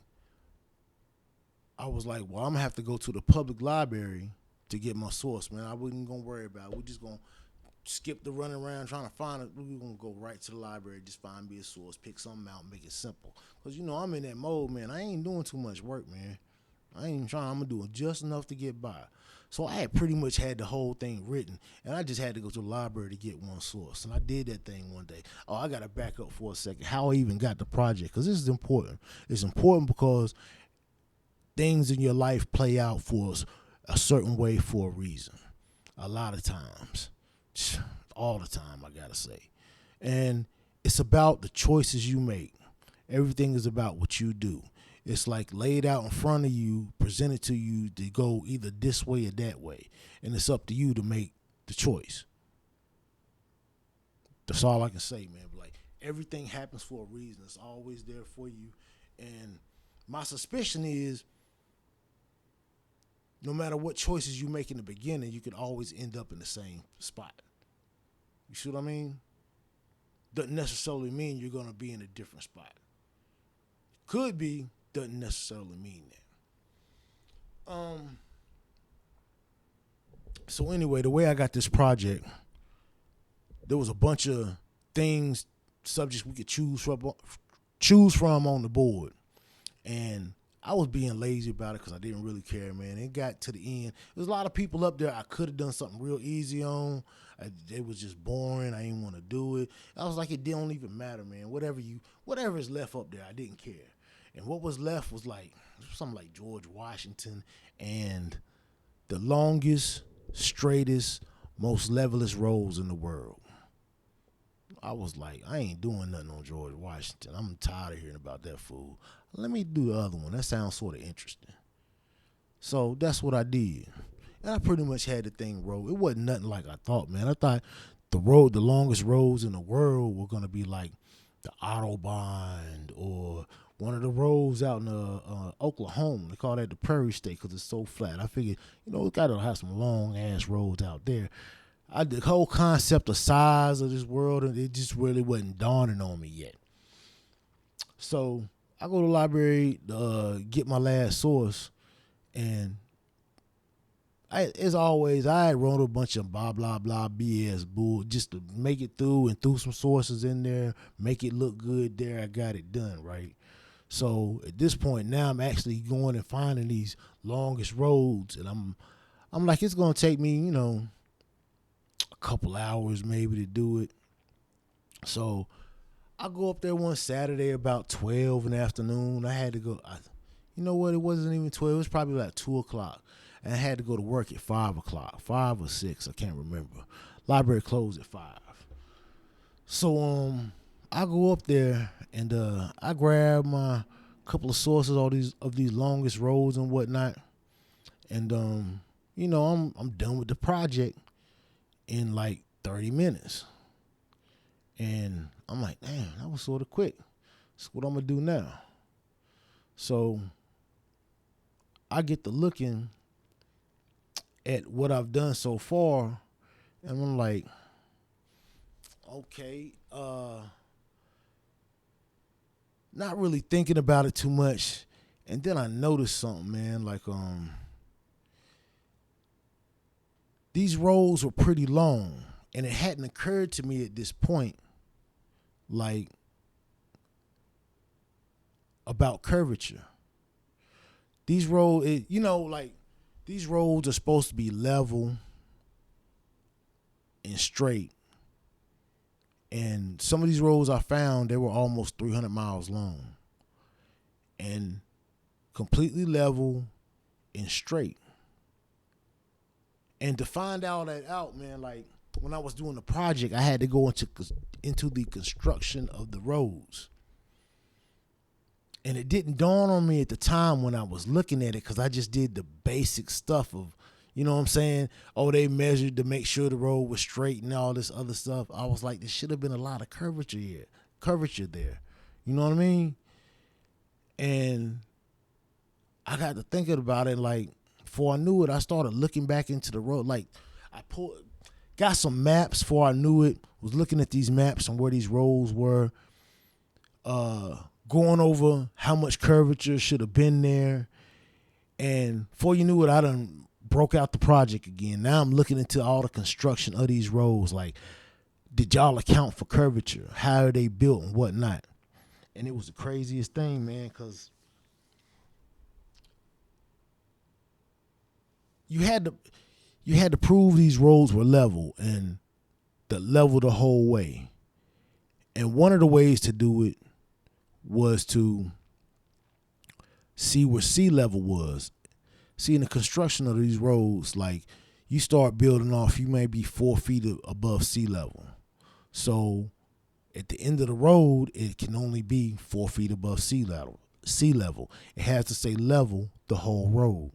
I was like, well, I'm gonna have to go to the public library to get my source, man. I wasn't gonna worry about it. We're just gonna skip the running around trying to find it. We're gonna go right to the library, just find me a source, pick something out, make it simple. Cause I'm in that mode, man. I ain't doing too much work, man. I ain't even trying. I'm gonna do just enough to get by. So I had pretty much had the whole thing written, and I just had to go to the library to get one source. And I did that thing one day. Oh, I gotta back up for a second. How I even got the project, because this is important. It's important because things in your life play out for us a certain way for a reason. A lot of times, all the time, I gotta say. And it's about the choices you make. Everything is about what you do. It's like laid out in front of you, presented to you to go either this way or that way. And it's up to you to make the choice. That's all I can say, man. But like, everything happens for a reason. It's always there for you. And my suspicion is no matter what choices you make in the beginning, you could always end up in the same spot. You see what I mean? Doesn't necessarily mean you're going to be in a different spot. Could be, doesn't necessarily mean that. So anyway, the way I got this project, there was a bunch of things, subjects we could choose from on the board. And I was being lazy about it because I didn't really care, man. It got to the end. There's a lot of people up there I could have done something real easy on. It was just boring. I didn't want to do it. I was like, it don't even matter, man. Whatever is left up there, I didn't care. And what was left was like something like George Washington and the longest, straightest, most levelest roads in the world. I was like, I ain't doing nothing on George Washington. I'm tired of hearing about that fool. Let me do the other one. That sounds sort of interesting. So that's what I did. And I pretty much had the thing rolled. It wasn't nothing like I thought, man. I thought the longest roads in the world were going to be like the Autobahn or one of the roads out in Oklahoma. They call that the Prairie State because it's so flat. I figured, it got to have some long-ass roads out there. The whole concept of size of this world, it just really wasn't dawning on me yet. So I go to the library to get my last source, and as always, I wrote a bunch of blah, blah, blah, BS bull just to make it through and threw some sources in there, make it look good there. I got it done, right? So at this point now I'm actually going and finding these longest roads, and I'm like, it's going to take me, a couple hours maybe to do it. So I go up there one Saturday about 12 in the afternoon. I had to go, you know what, it wasn't even 12, it was probably like 2 o'clock. And I had to go to work at 5 o'clock, 5 or 6, I can't remember. Library closed at 5. So I go up there and I grab my couple of sources, all these longest roads and whatnot. And I'm done with the project in like 30 minutes. And I'm like, damn, that was sort of quick. So what I'm going to do now? So I get to looking at what I've done so far, and I'm like, okay, not really thinking about it too much. And then I noticed something, man, like these roads were pretty long, and it hadn't occurred to me at this point, like, about curvature. These roads, these roads are supposed to be level and straight. And some of these roads I found, they were almost 300 miles long and completely level and straight. And to find all that out, man, like when I was doing the project, I had to go into the construction of the roads. And it didn't dawn on me at the time when I was looking at it, because I just did the basic stuff of, You know what I'm saying? Oh, they measured to make sure the road was straight and all this other stuff. I was like, there should have been a lot of curvature there. You know what I mean? And I got to thinking about it. Like, before I knew it, I started looking back into the road. Like, got some maps before I knew it. Was looking at these maps and where these roads were. Going over how much curvature should have been there. And before you knew it, I done broke out the project again. Now I'm looking into all the construction of these roads. Like, did y'all account for curvature? How are they built and whatnot? And it was the craziest thing, man, because you had to prove these roads were level and level the whole way. And one of the ways to do it was to see where sea level was. See, in the construction of these roads, like, you start building off, you may be 4 feet above sea level. So at the end of the road, it can only be 4 feet above sea level. It has to stay level the whole road.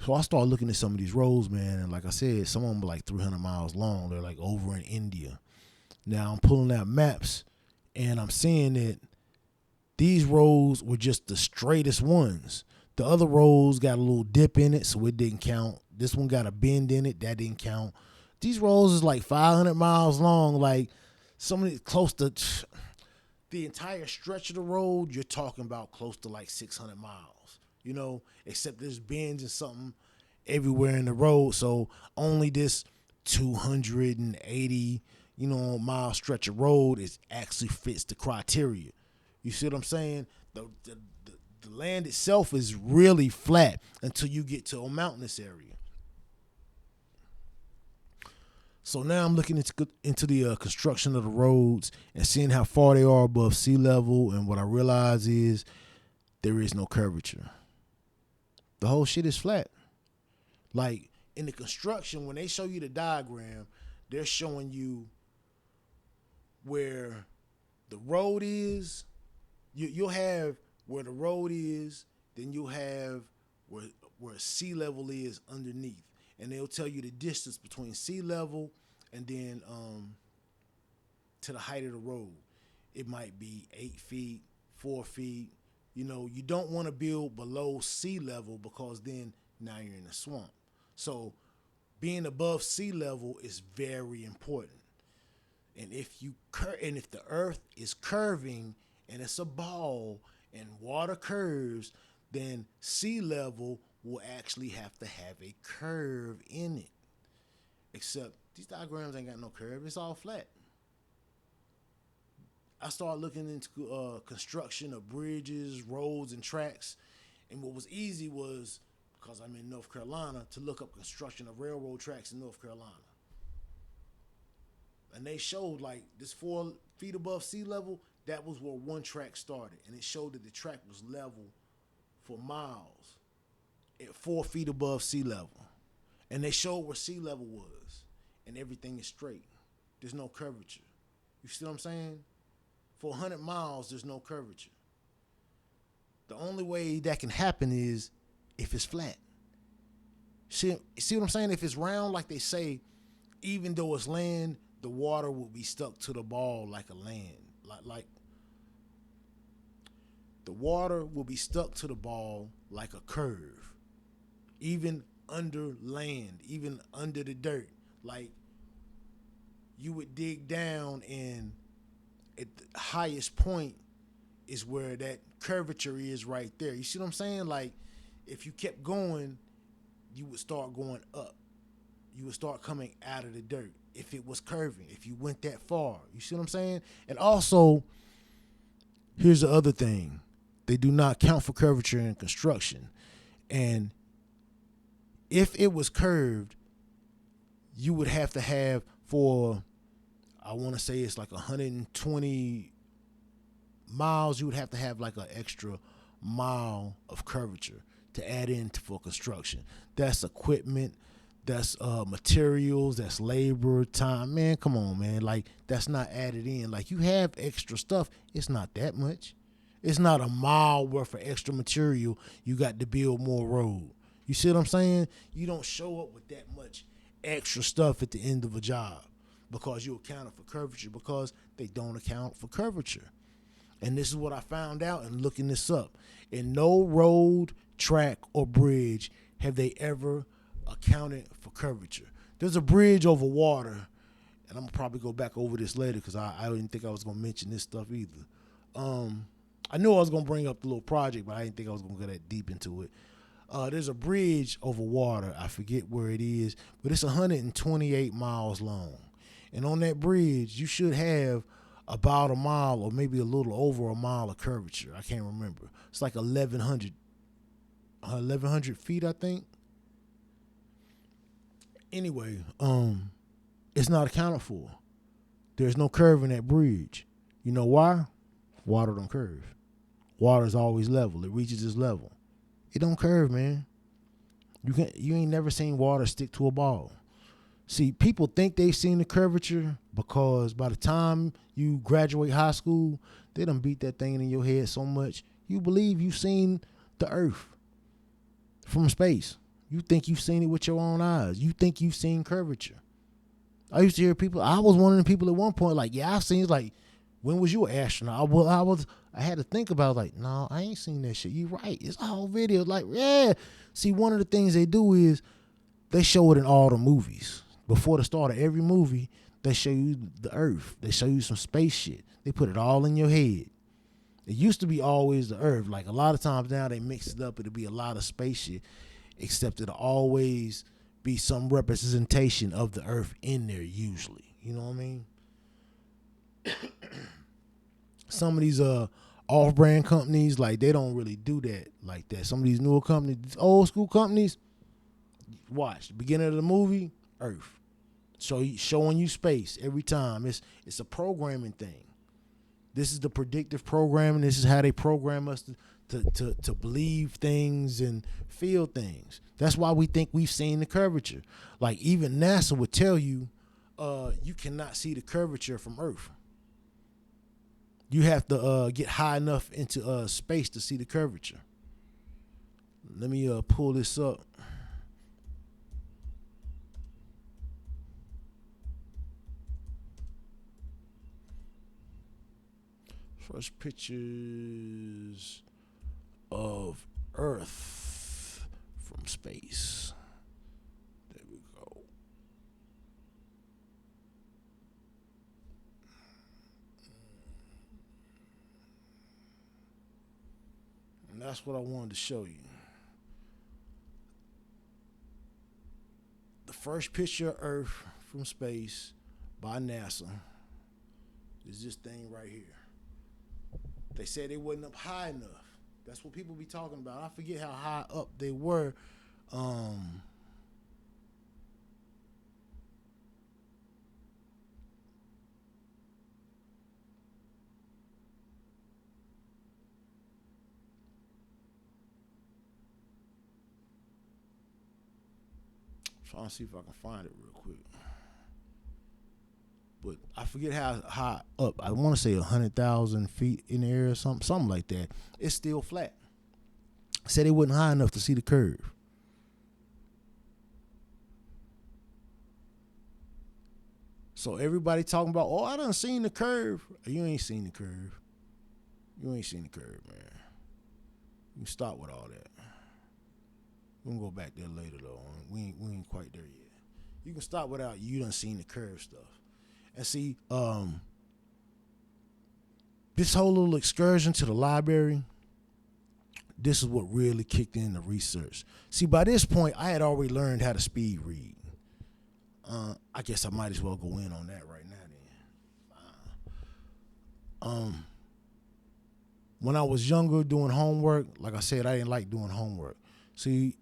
So I started looking at some of these roads, man, and like I said, some of them are like 300 miles long. They're like over in India. Now I'm pulling out maps, and I'm seeing that these roads were just the straightest ones. The other roads got a little dip in it, so it didn't count. This one got a bend in it, that didn't count. These roads is like 500 miles long, like somebody close to the entire stretch of the road. You're talking about close to like 600 miles, you know, except there's bends and something everywhere in the road. So only this 280, mile stretch of road actually fits the criteria. You see what I'm saying? The land itself is really flat until you get to a mountainous area. So now I'm looking into the construction of the roads and seeing how far they are above sea level. And what I realize is there is no curvature. The whole shit is flat. Like, in the construction, when they show you the diagram, they're showing you where the road is. You'll have where the road is, then you'll have where sea level is underneath. And they'll tell you the distance between sea level and then to the height of the road. It might be 8 feet, 4 feet. You don't want to build below sea level because then now you're in a swamp. So being above sea level is very important. And if the earth is curving and it's a ball and water curves, then sea level will actually have to have a curve in it. Except these diagrams ain't got no curve. It's all flat. I started looking into construction of bridges, roads, and tracks. And what was easy was, because I'm in North Carolina, to look up construction of railroad tracks in North Carolina. And they showed like this 4 feet above sea level, that was where one track started. And it showed that the track was level for miles at 4 feet above sea level. And they showed where sea level was. And everything is straight. There's no curvature. You see what I'm saying? For 100 miles, there's no curvature. The only way that can happen is if it's flat. See what I'm saying? If it's round, like they say, even though it's land, the water will be stuck to the ball like a land. Like the water will be stuck to the ball like a curve. Even under land, even under the dirt. Like, you would dig down, and at the highest point is where that curvature is right there. You see what I'm saying? Like, if you kept going, you would start going up. You would start coming out of the dirt if it was curving, if you went that far. You see what I'm saying? And also, here's the other thing. They do not count for curvature in construction. And if it was curved, you would have to have, for, I want to say it's like 120 miles, you would have to have like an extra mile of curvature to add in for construction. That's equipment, that's materials, that's labor, time. Man, come on, man. Like, that's not added in. Like, you have extra stuff. It's not that much. It's not a mile worth of extra material you got to build more road. You see what I'm saying? You don't show up with that much extra stuff at the end of a job because you accounted for curvature, because they don't account for curvature. And this is what I found out in looking this up. In no road, track, or bridge have they ever accounted for curvature. There's a bridge over water, and I'm going to probably go back over this later because I didn't think I was going to mention this stuff either. I knew I was going to bring up the little project, but I didn't think I was going to go that deep into it. There's a bridge over water. I forget where it is, but it's 128 miles long. And on that bridge, you should have about a mile or maybe a little over a mile of curvature. I can't remember. It's like 1,100 feet, I think. Anyway, it's not accounted for. There's no curve in that bridge. You know why? Water don't curve. Water is always level. It reaches its level. It don't curve, man. You ain't never seen water stick to a ball. See, people think they've seen the curvature because by the time you graduate high school, they done beat that thing in your head so much, you believe you've seen the earth from space. You think you've seen it with your own eyes. You think you've seen curvature. I used to hear people, I was one of the people at one point, like, yeah, I've seen it. Like, when was you an astronaut? I had to think about, like, no, I ain't seen that shit. You right. It's all video. Like, yeah. See, one of the things they do is they show it in all the movies. Before the start of every movie, they show you the earth. They show you some space shit. They put it all in your head. It used to be always the earth. Like, a lot of times now they mix it up. It'll be a lot of space shit, except it'll always be some representation of the earth in there usually. You know what I mean? Some of these off-brand companies, like, they don't really do that like that. Some of these newer companies, these old school companies, watch the beginning of the movie, earth. So showing you space every time. It's a programming thing. This is the predictive programming. This is how they program us to believe things and feel things. That's why we think we've seen the curvature. Like, even NASA would tell you, you cannot see the curvature from Earth. You have to get high enough into space to see the curvature. Let me pull this up. First pictures of Earth from space. There we go. And that's what I wanted to show you. The first picture of Earth from space by NASA is this thing right here. They said they wasn't up high enough. That's what people be talking about. I forget how high up they were. Trying to see if I can find it real quick. But I forget how high up. I want to say 100,000 feet in the air or something like that. It's still flat. Said it wasn't high enough to see the curve. So everybody talking about, oh, I done seen the curve. You ain't seen the curve. You ain't seen the curve, man. You can stop with all that. We can go back there later though. We ain't quite there yet. You can stop without you done seen the curve stuff. And see, this whole little excursion to the library, this is what really kicked in the research. See, by this point, I had already learned how to speed read. I guess I might as well go in on that right now then. When I was younger doing homework, like I said, I didn't like doing homework. See,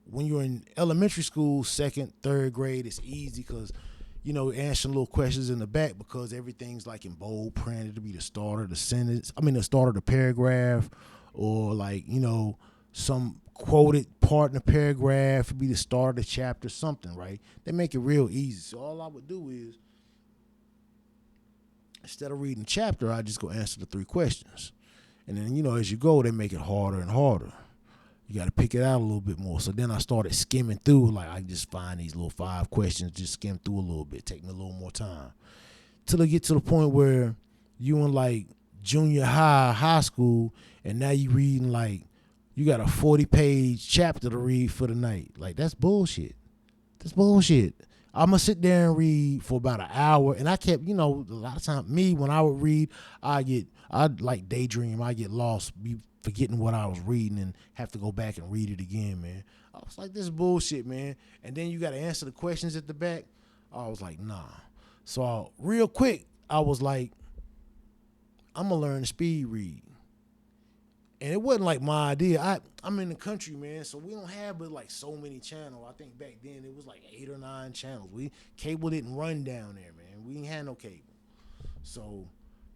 when you're in elementary school, second, third grade, it's easy because, you know, answering little questions in the back because everything's like in bold print. It'll be the start of the sentence. The start of the paragraph, or like, you know, some quoted part in the paragraph. It'll be the start of the chapter, something, right? They make it real easy. So all I would do is, instead of reading the chapter, I just go answer the 3 questions. And then, you know, as you go, they make it harder and harder. You got to pick it out a little bit more. So then I started skimming through. Like, I just find these little 5 questions, just skim through a little bit, take me a little more time. Till I get to the point where you in like junior high school, and now you reading like, you got a 40-page chapter to read for the night. Like, that's bullshit. That's bullshit. I'm going to sit there and read for about an hour. And I kept, a lot of times, when I would read, I'd like daydream. I get lost, be forgetting what I was reading and have to go back and read it again, man. I was like, this is bullshit, man. And then you got to answer the questions at the back. I was like, nah. So real quick, I was like, I'm going to learn to speed read. And it wasn't like my idea. I'm in the country, man, so we don't have but like so many channels. I think back then it was like 8 or 9 channels. Cable didn't run down there, man. We didn't have no cable. So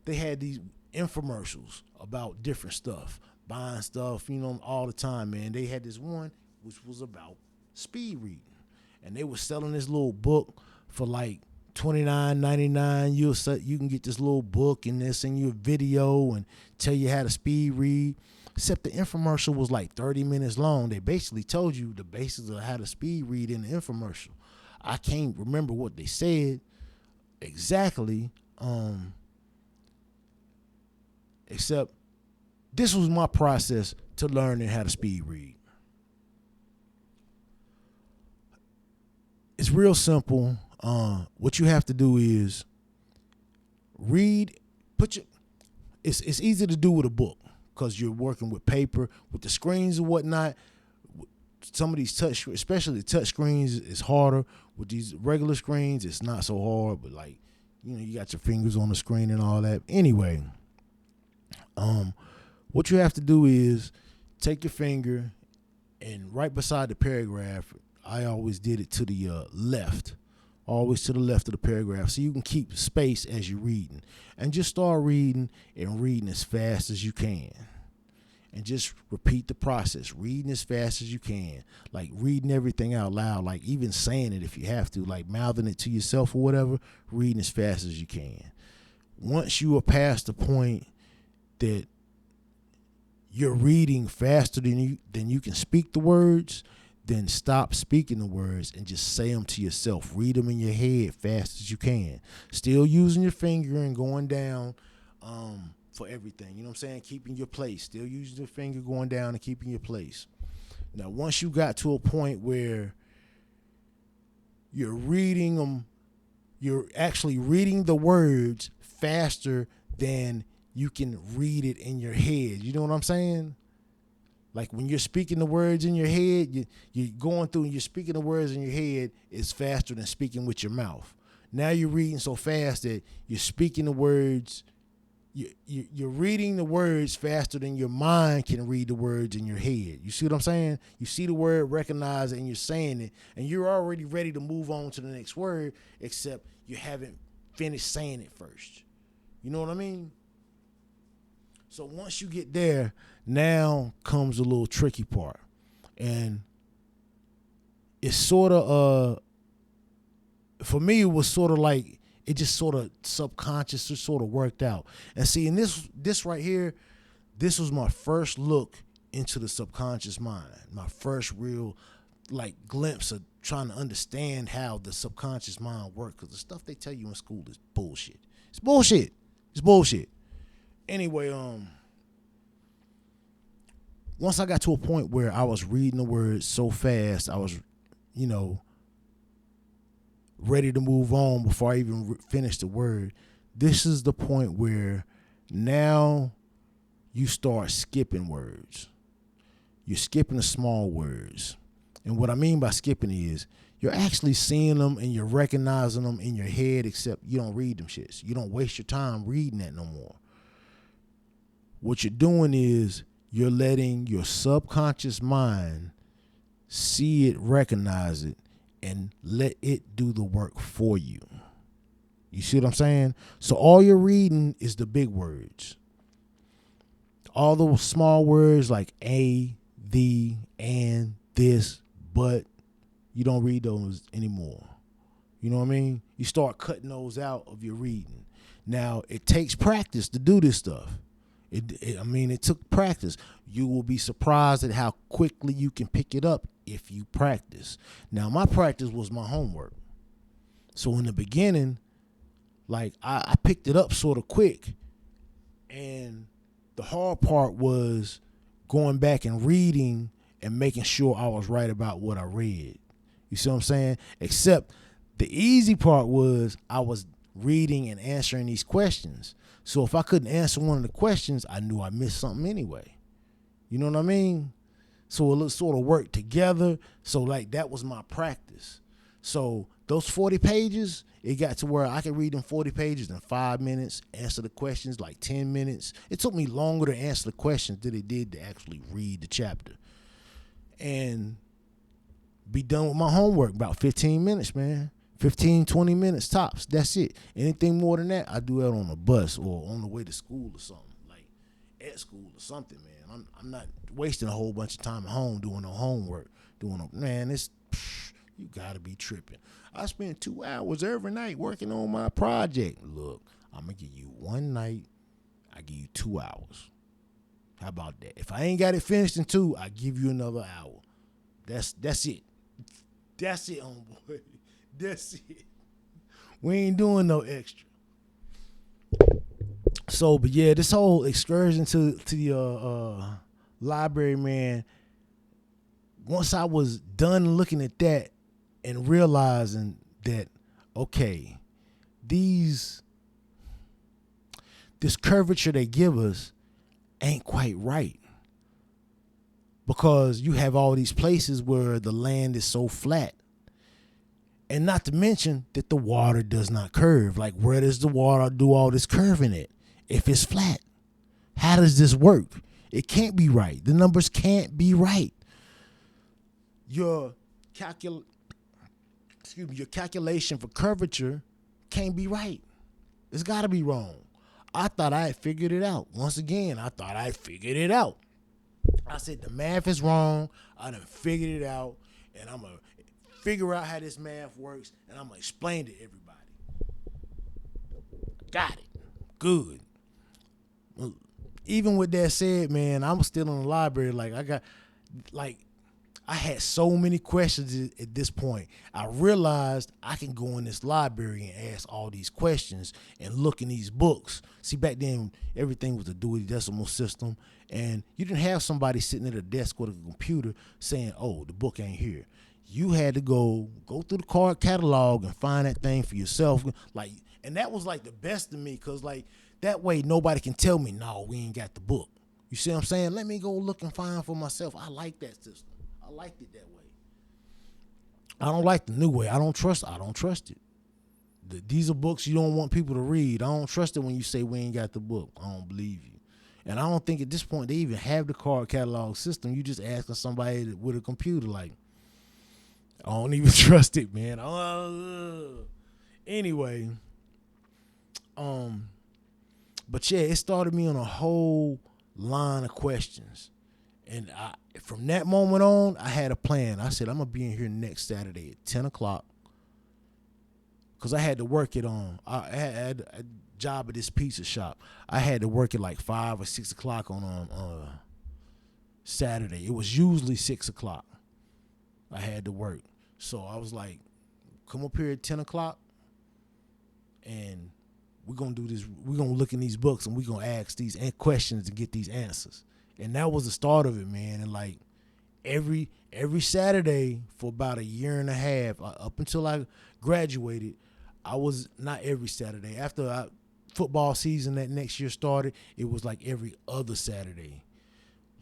they had these infomercials about different stuff, buying stuff, all the time, man. They had this one which was about speed reading. And they were selling this little book for like $29.99. You can get this little book and they send you a video and tell you how to speed read. Except the infomercial was like 30 minutes long. They basically told you the basics of how to speed read in the infomercial. I can't remember what they said exactly, except this was my process to learning how to speed read. It's real simple. What you have to do is read. It's easy to do with a book because you're working with paper, with the screens and whatnot. Some of these especially the touch screens, is harder. With these regular screens, it's not so hard. But like, you got your fingers on the screen and all that. Anyway, what you have to do is take your finger and right beside the paragraph. I always did it to the left. Always to the left of the paragraph, so you can keep space as you're reading. And just start reading and reading as fast as you can. And just repeat the process, reading as fast as you can. Like reading everything out loud, like even saying it if you have to, like mouthing it to yourself or whatever, reading as fast as you can. Once you are past the point that you're reading faster than you can speak the words, then stop speaking the words and just say them to yourself. Read them in your head fast as you can. Still using your finger and going down for everything. You know what I'm saying? Keeping your place. Still using your finger going down and keeping your place. Now, once you got to a point where you're reading them, you're actually reading the words faster than you can read it in your head. You know what I'm saying? Like when you're speaking the words in your head, you're going through and you're speaking the words in your head is faster than speaking with your mouth. Now you're reading so fast that you're speaking the words, you're reading the words faster than your mind can read the words in your head. You see what I'm saying? You see the word, recognize it, and you're saying it, and you're already ready to move on to the next word, except you haven't finished saying it first. You know what I mean? So once you get there, now comes the little tricky part. And it's sort of, for me, it was sort of like, it just sort of subconscious, just sort of worked out. And see, in this right here, this was my first look into the subconscious mind. My first real, like, glimpse of trying to understand how the subconscious mind works. Because the stuff they tell you in school is bullshit. It's bullshit. It's bullshit. Anyway, once I got to a point where I was reading the words so fast, I was, ready to move on before I even finished the word. This is the point where now you start skipping words. You're skipping the small words. And what I mean by skipping is you're actually seeing them and you're recognizing them in your head, except you don't read them shits. You don't waste your time reading that no more. What you're doing is you're letting your subconscious mind see it, recognize it, and let it do the work for you. You see what I'm saying? So all you're reading is the big words. All those small words like a, the, and, this, but, you don't read those anymore. You know what I mean? You start cutting those out of your reading. Now, it takes practice to do this stuff. It took practice. You will be surprised at how quickly you can pick it up if you practice. Now, my practice was my homework. So in the beginning, like I picked it up sort of quick. And the hard part was going back and reading and making sure I was right about what I read. You see what I'm saying? Except the easy part was I was reading and answering these questions. So if I couldn't answer one of the questions, I knew I missed something anyway. You know what I mean? So it sort of worked together. So like that was my practice. So those 40 pages, it got to where I could read them 40 pages in 5 minutes, answer the questions like 10 minutes. It took me longer to answer the questions than it did to actually read the chapter. And be done with my homework about 15 minutes, man. 15, 20 minutes tops. That's it. Anything more than that, I do that on the bus or on the way to school or something, like at school or something, man. I'm not wasting a whole bunch of time at home doing no homework. Man, you gotta be tripping. I spend 2 hours every night working on my project. Look, I'm gonna give you one night, I give you 2 hours. How about that? If I ain't got it finished in 2, I give you another hour. That's it. That's it, homeboy. That's it. We ain't doing no extra. So, but yeah, this whole excursion to the library, man. Once I was done looking at that and realizing that, okay, this curvature they give us ain't quite right, because you have all these places where the land is so flat. And not to mention that the water does not curve. Like, where does the water do all this curving at if it's flat? How does this work? It can't be right. The numbers can't be right. Your calculation for curvature can't be right. It's got to be wrong. I thought I had figured it out. Once again, I thought I figured it out. I said the math is wrong. I done figured it out, and I'm going to figure out how this math works, and I'm going to explain to everybody. Got it. Good. Even with that said, man, I'm still in the library. I had so many questions at this point. I realized I can go in this library and ask all these questions and look in these books. See, back then, everything was a Dewey Decimal System, and you didn't have somebody sitting at a desk with a computer saying, oh, the book ain't here. You had to go through the card catalog and find that thing for yourself. And that was like the best of me, because like that way nobody can tell me, no, we ain't got the book. You see what I'm saying? Let me go look and find for myself. I like that system. I liked it that way. I don't like the new way. I don't trust it. These are books you don't want people to read. I don't trust it when you say we ain't got the book. I don't believe you. And I don't think at this point they even have the card catalog system. You just asking somebody with a computer, like, I don't even trust it, man. Anyway, but yeah, it started me on a whole line of questions. And from that moment on, I had a plan. I said, I'm going to be in here next Saturday at 10 o'clock. Because I had to work it on. I had a job at this pizza shop. I had to work at like 5 or 6 o'clock on Saturday. It was usually 6 o'clock I had to work. So I was like, come up here at 10 o'clock and we're going to do this. We're going to look in these books and we're going to ask these questions to get these answers. And that was the start of it, man. And like every Saturday for about a year and a half, up until I graduated, I was not every Saturday. After football season that next year started, it was like every other Saturday.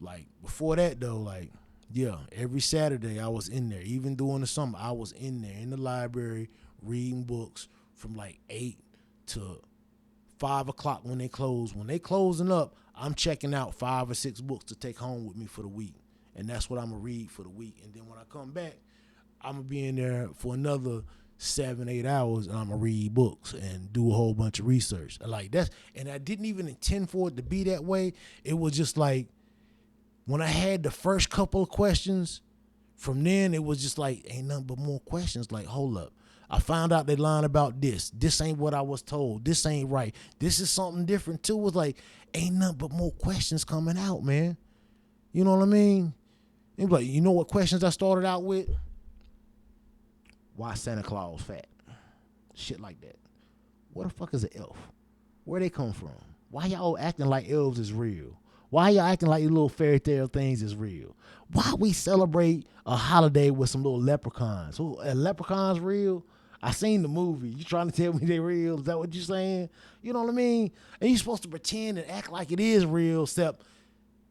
Like before that though, like, yeah, every Saturday I was in there. Even during the summer, I was in there in the library reading books from like 8 to 5 o'clock when they close. When they closing up, I'm checking out 5 or 6 books to take home with me for the week. And that's what I'm going to read for the week. And then when I come back, I'm going to be in there for another 7-8 hours, and I'm going to read books and do a whole bunch of research. And I didn't even intend for it to be that way. It was just like, when I had the first couple of questions, from then it was just like, ain't nothing but more questions. Like, hold up. I found out they lying about this. This ain't what I was told. This ain't right. This is something different too. It was like, ain't nothing but more questions coming out, man. You know what I mean? It was like, you know what questions I started out with? Why Santa Claus fat? Shit like that. What the fuck is an elf? Where they come from? Why y'all acting like elves is real? Why y'all acting like these little fairy tale things is real? Why we celebrate a holiday with some little leprechauns? So, are leprechauns real? I seen the movie. You trying to tell me they real? Is that what you saying? You know what I mean? And you supposed to pretend and act like it is real, except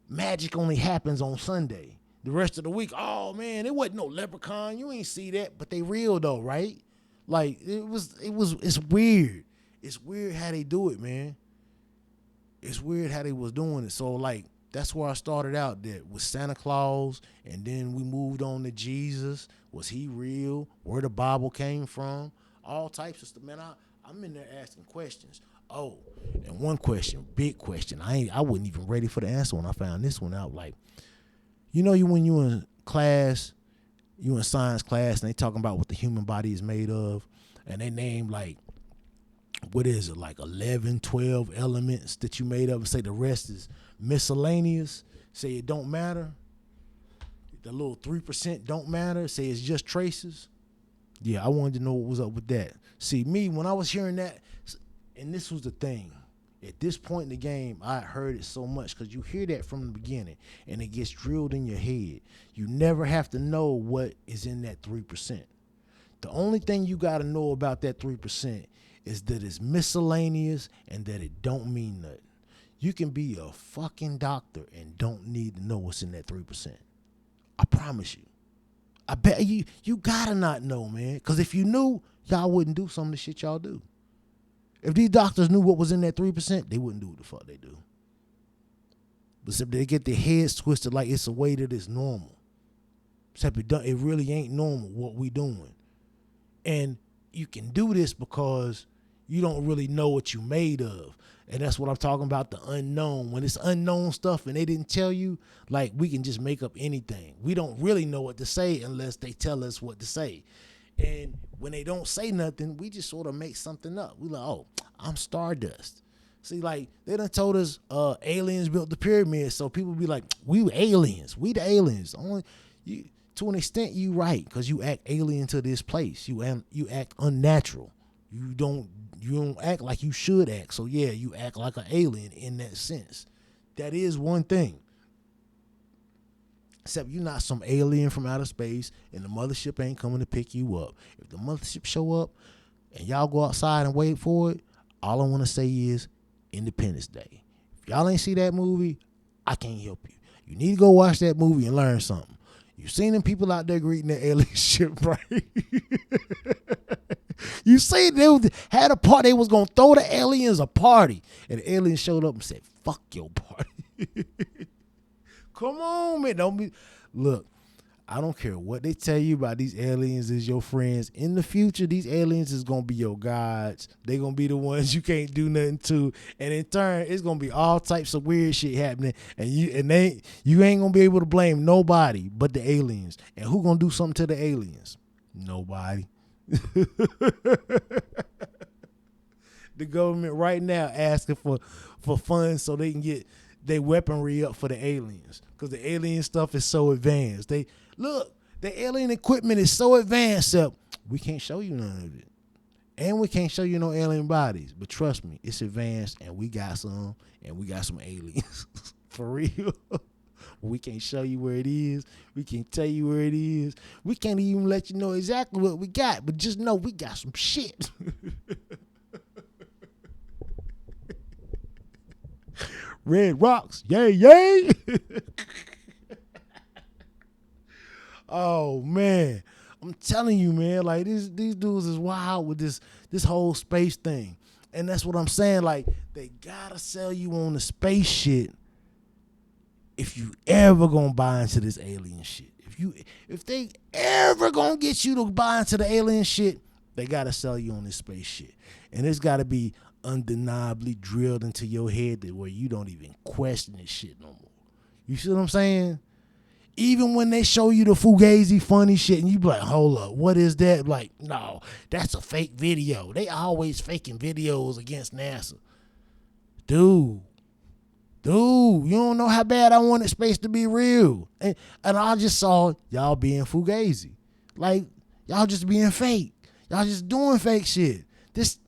magic only happens on Sunday. The rest of the week, oh man, it wasn't no leprechaun. You ain't see that, but they real though, right? Like it's weird. It's weird how they do it, man. It's weird how they was doing it. So like that's where I started out there with Santa Claus, and then we moved on to Jesus. Was he real? Where the Bible came from? All types of stuff. Man, I'm in there asking questions. Oh, and one question, big question. I wasn't even ready for the answer when I found this one out. Like, you know, when you in class, you in science class, and they talking about what the human body is made of, and they name like, what is it, like 11, 12 elements that you made of, and say the rest is miscellaneous, say it don't matter, the little 3% don't matter, say it's just traces. Yeah, I wanted to know what was up with that. See, me, when I was hearing that, and this was the thing, at this point in the game, I heard it so much because you hear that from the beginning, and it gets drilled in your head. You never have to know what is in that 3%. The only thing you got to know about that 3% is that it's miscellaneous and that it don't mean nothing. You can be a fucking doctor and don't need to know what's in that 3%. I promise you. I bet you gotta not know, man. Because if you knew, y'all wouldn't do some of the shit y'all do. If these doctors knew what was in that 3%, they wouldn't do what the fuck they do. But if they get their heads twisted like it's a way that it's normal. Except it really ain't normal what we doing. And you can do this because you don't really know what you made of. And that's what I'm talking about, the unknown. When it's unknown stuff and they didn't tell you, like, we can just make up anything. We don't really know what to say unless they tell us what to say. And when they don't say nothing, we just sort of make something up. We like, oh, I'm Stardust. See, like, they done told us aliens built the pyramids, so people be like, we aliens. We the aliens. Only you, to an extent, you right, because you act alien to this place. You act unnatural. You don't act like you should act. So yeah, you act like an alien in that sense. That is one thing. Except you're not some alien from outer space and the mothership ain't coming to pick you up. If the mothership show up and y'all go outside and wait for it, all I want to say is Independence Day. If y'all ain't see that movie, I can't help you. You need to go watch that movie and learn something. You seen them people out there greeting their alien ship, right? You see they had a party. They was going to throw the aliens a party. And the aliens showed up and said, fuck your party. Come on, man. Don't be. Look, I don't care what they tell you about these aliens is your friends. In the future, these aliens is going to be your gods. They're going to be the ones you can't do nothing to. And in turn, it's going to be all types of weird shit happening. And you ain't going to be able to blame nobody but the aliens. And who going to do something to the aliens? Nobody. The government right now asking for funds so they can get their weaponry up for the aliens, because the alien stuff is so advanced. The alien equipment is so advanced that we can't show you none of it, and we can't show you no alien bodies. But trust me, it's advanced, and we got some aliens for real. We can't show you where it is. We can't tell you where it is. We can't even let you know exactly what we got, but just know we got some shit. Red rocks, yay, yay. Oh, man. I'm telling you, man, like these dudes is wild with this whole space thing. And that's what I'm saying. Like, they gotta sell you on the space shit if you ever gonna buy into this alien shit. If they ever gonna get you to buy into the alien shit, they gotta sell you on this space shit. And it's gotta be undeniably drilled into your head that where you don't even question this shit no more. You see what I'm saying? Even when they show you the Fugazi funny shit and you be like, hold up, what is that? Like, no, that's a fake video. They always faking videos against NASA. Dude, Dude, you don't know how bad I wanted space to be real. And I just saw y'all being fugazi. Like, y'all just being fake. Y'all just doing fake shit. This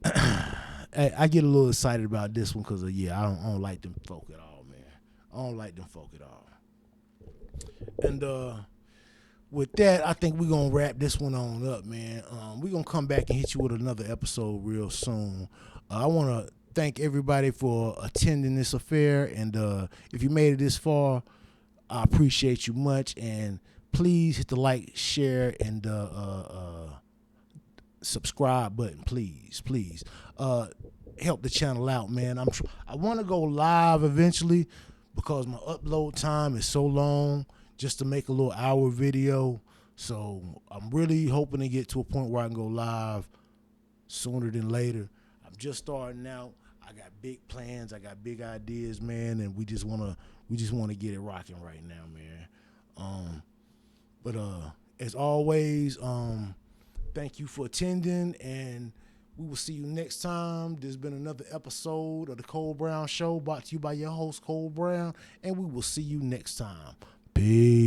I get a little excited about this one because I don't like them folk at all, man. I don't like them folk at all. And with that, I think we're gonna wrap this one on up, man. We're gonna come back and hit you with another episode real soon. I wanna thank everybody for attending this affair, and if you made it this far, I appreciate you much. And please hit the like, share, and subscribe button, please. Help the channel out, man. I want to go live eventually because my upload time is so long just to make a little hour video. So I'm really hoping to get to a point where I can go live sooner than later. I'm just starting out. I got big plans. I got big ideas, man, and we just wanna get it rocking right now, man. But as always, thank you for attending, and we will see you next time. There's been another episode of the Cole Brown Show brought to you by your host, Cole Brown, and we will see you next time. Peace.